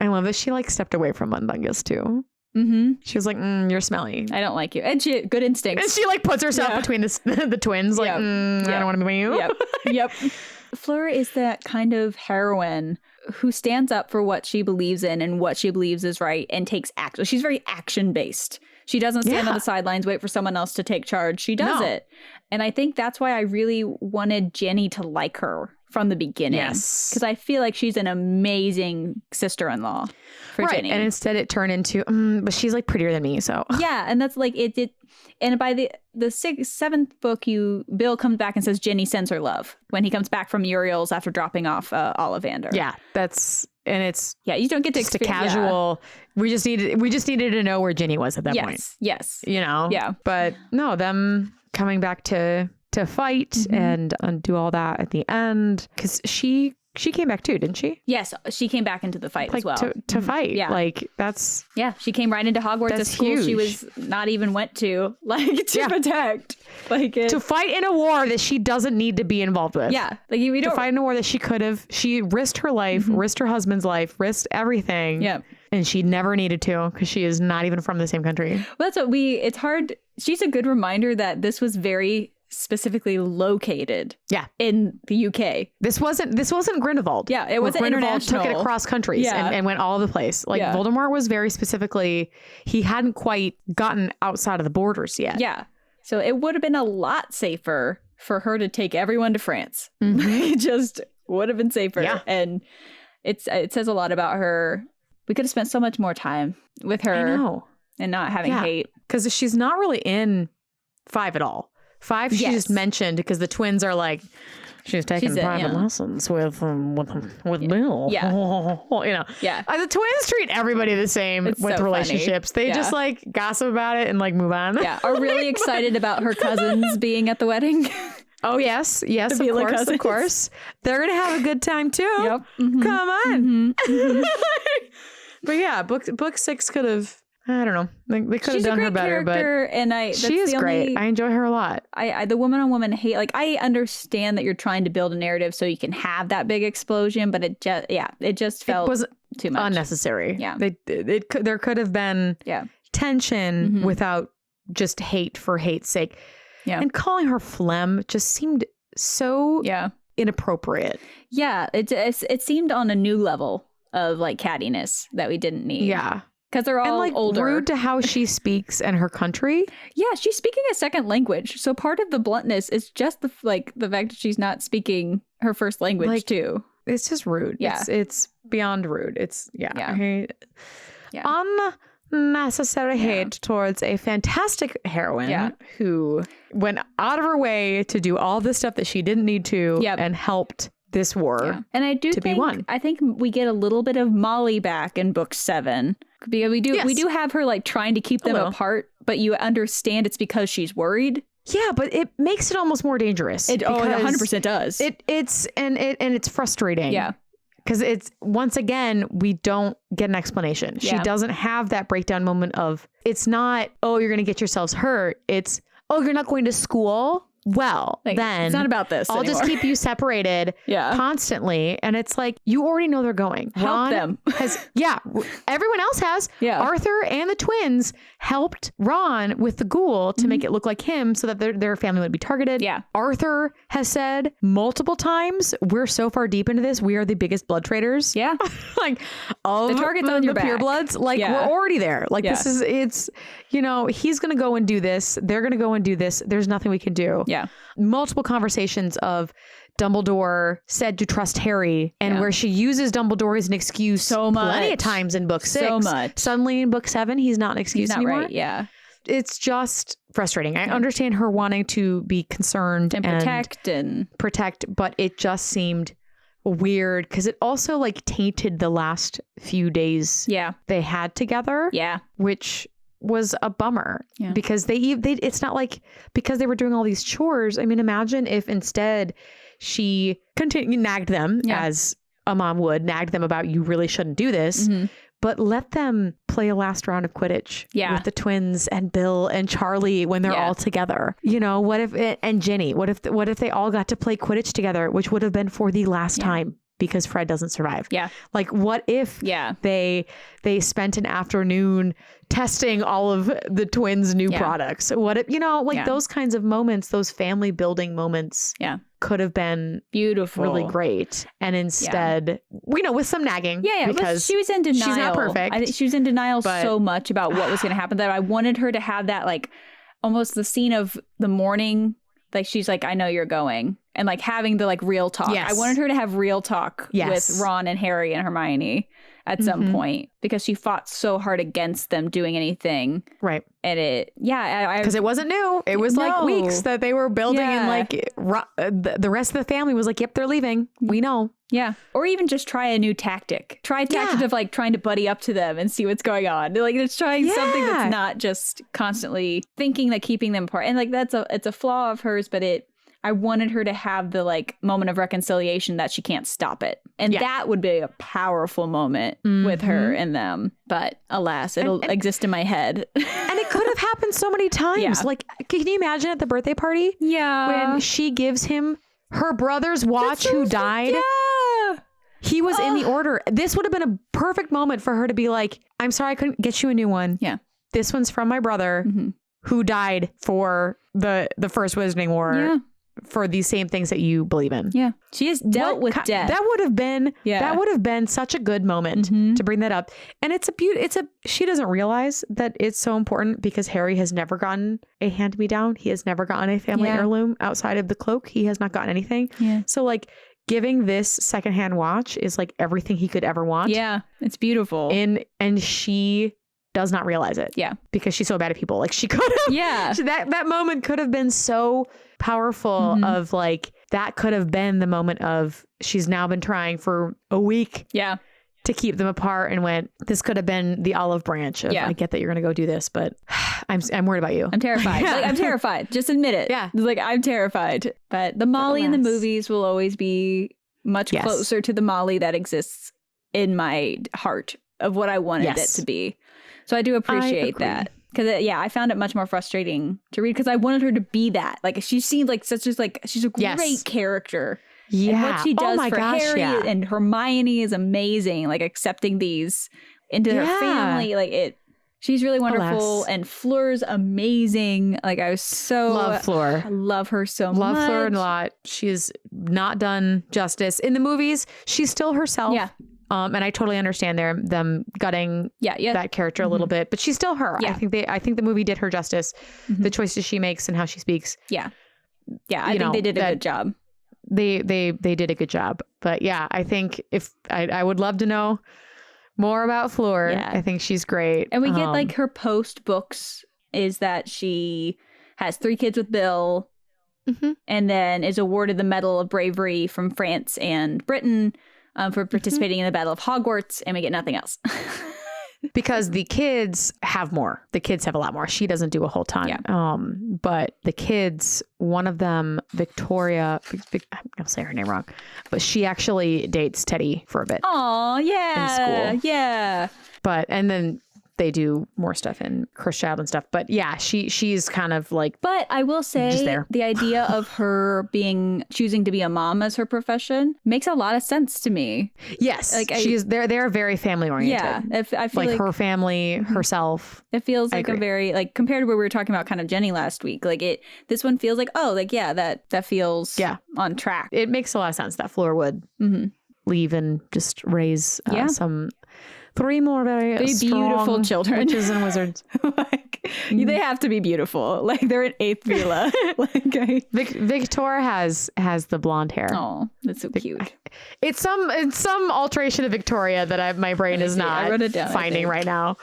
I love that she like stepped away from Mundungus too. She was like, you're smelly.
I don't like you. And she good instincts.
And she like puts herself between the twins. Like, I don't want to be with you.
Yep. Fleur is that kind of heroine who stands up for what she believes in and what she believes is right and takes action. She's very action based. She doesn't stand on the sidelines, wait for someone else to take charge. She does it. And I think that's why I really wanted Jenny to like her from the beginning.
Yes.
Because I feel like she's an amazing sister-in-law for
right.
Ginny.
And instead it turned into, but she's like prettier than me. So
yeah. And that's like it. And by the seventh book, Bill comes back and says Ginny sends her love when he comes back from Muriel's after dropping off Ollivander.
Yeah. And it's
you don't get to
just a casual. Yeah. We just needed to know where Ginny was at that point.
Yes.
You know?
Yeah.
But no, them coming back to fight and do all that at the end. Because she came back too, didn't she?
Yes, she came back into the fight as well.
To fight.
Yeah.
Like that's...
Yeah, she came right into Hogwarts, a school
huge.
she was not even went to, to protect.
To fight in a war that she doesn't need to be involved with.
Yeah. Like we don't...
To fight in a war that she could have. She risked her life, risked her husband's life, risked everything.
Yeah.
And she never needed to because she is not even from the same country.
Well, that's what it's hard. She's a good reminder that this was very specifically located in the UK.
This wasn't Grindelwald.
Yeah, it wasn't
Grindelwald
international.
took it across countries and went all over the place. Like Voldemort was very specifically, he hadn't quite gotten outside of the borders yet.
Yeah. So it would have been a lot safer for her to take everyone to France. It just would have been safer. Yeah. And it says a lot about her. We could have spent so much more time with her. I know. And not having hate. Because
she's not really in 5 at all. 5 she just mentioned because the twins are like, she's taking private lessons with Bill.
Yeah.
You know.
Yeah.
The twins treat everybody the same with
so
relationships.
Funny.
They just like gossip about it and like move on.
Yeah. Are really excited about her cousins being at the wedding.
Oh, yes. Yes, of course. They're going to have a good time too.
Yep.
Come on. But yeah, book 6 could have, I don't know. They could have done her better, but
and
she is great. I enjoy her a lot.
The woman on woman hate, like I understand that you're trying to build a narrative so you can have that big explosion, but it just felt too much.
Unnecessary.
Yeah.
There could have been tension without just hate for hate's sake. Yeah. And calling her phlegm just seemed so inappropriate.
Yeah. It seemed on a new level of like cattiness that we didn't need.
Yeah.
Because they're all older.
Rude to how she speaks and her country.
Yeah, she's speaking a second language. So part of the bluntness is just the fact that she's not speaking her first language too.
It's just rude.
Yeah.
It's beyond rude. It's unnecessary hate towards a fantastic heroine who went out of her way to do all this stuff that she didn't need to and helped this war
and I think we get a little bit of Molly back in book 7 because we do have her like trying to keep them apart, but you understand it's because she's worried.
Yeah, but it makes it almost more dangerous.
It 100% does.
It's frustrating.
Yeah.
Because it's, once again, we don't get an explanation. She doesn't have that breakdown moment of, it's not, oh, you're going to get yourselves hurt. It's, oh, you're not going to school? Well, then
it's not about this.
I'll just keep you separated constantly. And it's like, you already know they're going.
Help them.
Everyone else has. Yeah. Arthur and the twins helped Ron with the ghoul to make it look like him so that their family would be targeted.
Yeah.
Arthur has said multiple times, we're so far deep into this. We are the biggest blood traders.
Yeah.
Like all
the target's on your back.
Purebloods. Like we're already there. Like this is, it's, he's going to go and do this. They're going to go and do this. There's nothing we can do.
Yeah.
Multiple conversations of Dumbledore said to trust Harry and where she uses Dumbledore as an excuse plenty of times in book 6.
So much.
Suddenly in book 7, he's not an excuse anymore.
Right. Yeah.
It's just frustrating. I understand her wanting to be concerned
and
protect, but it just seemed weird because it also like tainted the last few days they had together.
Yeah.
Which was a bummer because they it's not like because they were doing all these chores. I mean, imagine if instead she nagged them as a mom would, nagged them about you really shouldn't do this, but let them play a last round of Quidditch with the twins and Bill and Charlie when they're all together. What if and Ginny? What if they all got to play Quidditch together, which would have been for the last time because Fred doesn't survive. Yeah. Like what if they spent an afternoon testing all of the twins' new products? What if, those kinds of moments, those family building moments could have been
beautiful,
really great. And instead, with some nagging. Because
she was in denial.
She's not perfect.
I think she was in denial so much about what was going to happen that I wanted her to have that, like almost the scene of the morning like she's like, I know you're going. And like having the like real talk.
Yes.
I wanted her to have real talk with Ron and Harry and Hermione at some point, because she fought so hard against them doing anything.
Right.
And
because it wasn't new. It was like weeks that they were building, and like the rest of the family was like, yep, they're leaving. We know.
Yeah. Or even just try a new tactic. Try a tactic of like trying to buddy up to them and see what's going on. Like it's trying something that's not just constantly thinking that keeping them apart. And like it's a flaw of hers, but I wanted her to have the like moment of reconciliation that she can't stop it. And that would be a powerful moment with her and them. But alas, it'll exist in my head.
And it could have happened so many times.
Yeah.
Like, can you imagine at the birthday party?
Yeah.
When she gives him her brother's watch who died?
Yeah.
He was in the order. This would have been a perfect moment for her to be like, I'm sorry I couldn't get you a new one.
Yeah.
This one's from my brother who died for the First Wizarding War.
Yeah.
For these same things that you believe in.
Yeah. She has dealt with death.
That would have been such a good moment to bring that up. And she doesn't realize that it's so important because Harry has never gotten a hand-me-down. He has never gotten a family heirloom outside of the cloak. He has not gotten anything. Yeah. So like giving this secondhand watch is like everything he could ever want.
Yeah. It's beautiful.
And she does not realize it. Yeah. Because she's so bad at people. Like she could have. Yeah. That moment could have been so powerful of like, that could have been the moment of she's now been trying for a week. Yeah. To keep them apart, and went, this could have been the olive branch of, I get that you're going to go do this, but I'm worried about you.
I'm terrified. Like, I'm terrified. Just admit it. Yeah. Like I'm terrified. But the Molly in the movies will always be much closer to the Molly that exists in my heart of what I wanted it to be. So I do appreciate that. Because, I found it much more frustrating to read because I wanted her to be that. Like, she seemed like she's a great character. Yeah. And what she does for Harry and Hermione is amazing. Like, accepting these into her family. Like, she's really wonderful. And Fleur's amazing. Like, I was so...
Love Fleur.
I love her so much.
Love Fleur a lot. She's not done justice. In the movies, she's still herself. Yeah. And I totally understand them gutting that character a little bit, but she's still her. Yeah. I think the movie did her justice. The choices she makes and how she speaks. Yeah. Yeah. I think they did a good job. They did a good job. But yeah, I think if I would love to know more about Fleur. Yeah. I think she's great.
And we get like her post books is that she has 3 kids with Bill and then is awarded the Medal of Bravery from France and Britain. For participating in the Battle of Hogwarts, and we get nothing else.
Because the kids have more. The kids have a lot more. She doesn't do a whole ton. Yeah. But the kids, one of them, Victoria, I'll say her name wrong, but she actually dates Teddy for a bit.
Oh, yeah. In school. Yeah.
And then they do more stuff in Cursed Child and stuff. But yeah, she's kind of like.
But I will say the idea of her choosing to be a mom as her profession makes a lot of sense to me.
Yes, like they're very family oriented. Yeah,
I feel
like her family, herself.
It feels like a very like compared to what we were talking about, kind of Jenny last week. Like this one feels like that feels on track.
It makes a lot of sense that Fleur would leave and just raise some. 3 more very
beautiful children,
witches and wizards.
They have to be beautiful. Like they're an 8th villa.
Victor has the blonde hair.
Oh, that's so cute.
It's some alteration of Victoria that my brain is not finding right now.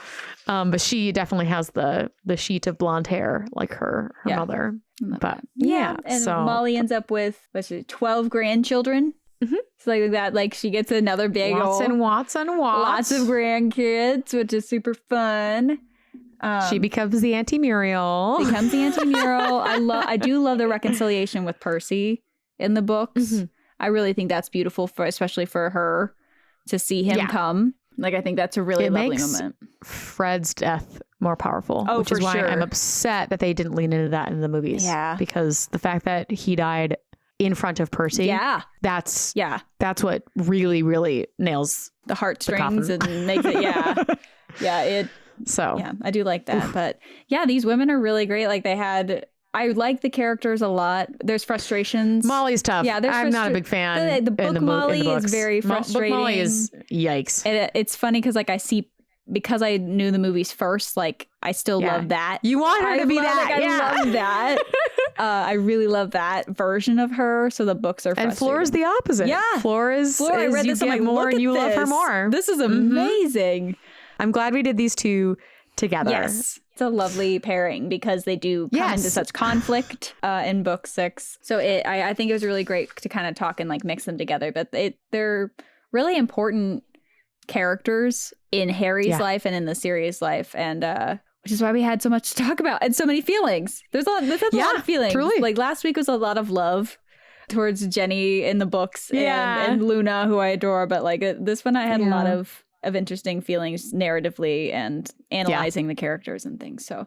But she definitely has the sheet of blonde hair like her mother. But
and so Molly ends up with 12 grandchildren. So like that, like she gets another big
lots of
grandkids, which is super fun.
She becomes the Auntie Muriel.
I do love the reconciliation with Percy in the books. I really think that's beautiful especially for her to see him come. Like I think that's a really lovely moment.
Fred's death more powerful, which is why I'm upset that they didn't lean into that in the movies. Yeah, because the fact that he died in front of Percy. Yeah. That's what really, really nails
the heartstrings and makes it, I do like that. Oof. But yeah, these women are really great. Like I like the characters a lot. There's frustrations.
Molly's tough. Yeah, I'm not a big fan.
The book Molly is very frustrating.
Book Molly is yikes.
It's funny because like because I knew the movies first, like I still love that.
You want her to be that.
I love that. I really love that version of her. So the books are frustrating.
And Fleur's the opposite.
Yeah.
Fleur
I read
you
this, I'm
get
like,
more
look
and
at
you love her
this.
more.
This is amazing.
I'm glad we did these two together.
Yes. It's a lovely pairing because they do come into such conflict in book 6. So I think it was really great to kind of talk and like mix them together. But they're really important characters in Harry's life and in the series' life. And which is why we had so much to talk about and so many feelings. There's a lot of feelings.
Truly.
Like last week was a lot of love towards Jenny in the books and Luna, who I adore. But like this one, I had a lot of interesting feelings narratively and analyzing the characters and things. So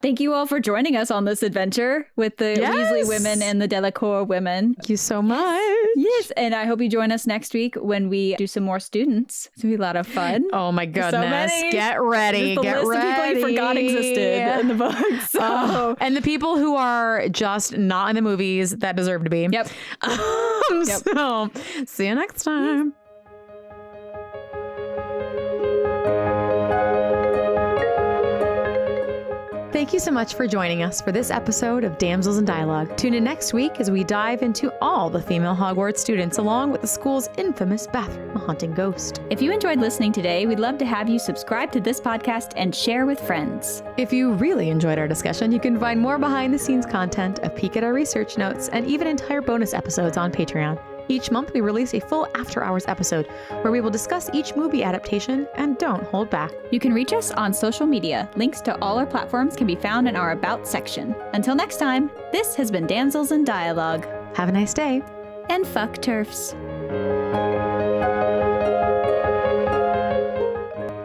thank you all for joining us on this adventure with the Weasley women and the Delacour women.
Thank you so much.
Yes. And I hope you join us next week when we do some more students. It's going to be a lot of fun.
Oh my goodness.
So many.
Get ready.
Just the list of people you forgot existed in the books. So.
And the people who are just not in the movies that deserve to be.
Yep.
So see you next time. Thank you so much for joining us for this episode of Damsels in Dialogue. Tune in next week as we dive into all the female Hogwarts students along with the school's infamous bathroom haunting ghost.
If you enjoyed listening today, we'd love to have you subscribe to this podcast and share with friends.
If you really enjoyed our discussion, you can find more behind-the-scenes content, a peek at our research notes, and even entire bonus episodes on Patreon. Each month, we release a full After Hours episode where we will discuss each movie adaptation and don't hold back.
You can reach us on social media. Links to all our platforms can be found in our About section. Until next time, this has been Damsels in Dialogue.
Have a nice day.
And fuck TERFs.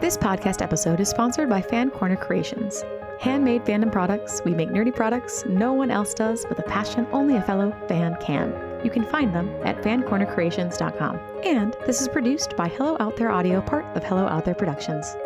This podcast episode is sponsored by Fan Corner Creations. Handmade fandom products. We make nerdy products no one else does with a passion only a fellow fan can. You can find them at fancornercreations.com. And this is produced by Hello Out There Audio, part of Hello Out There Productions.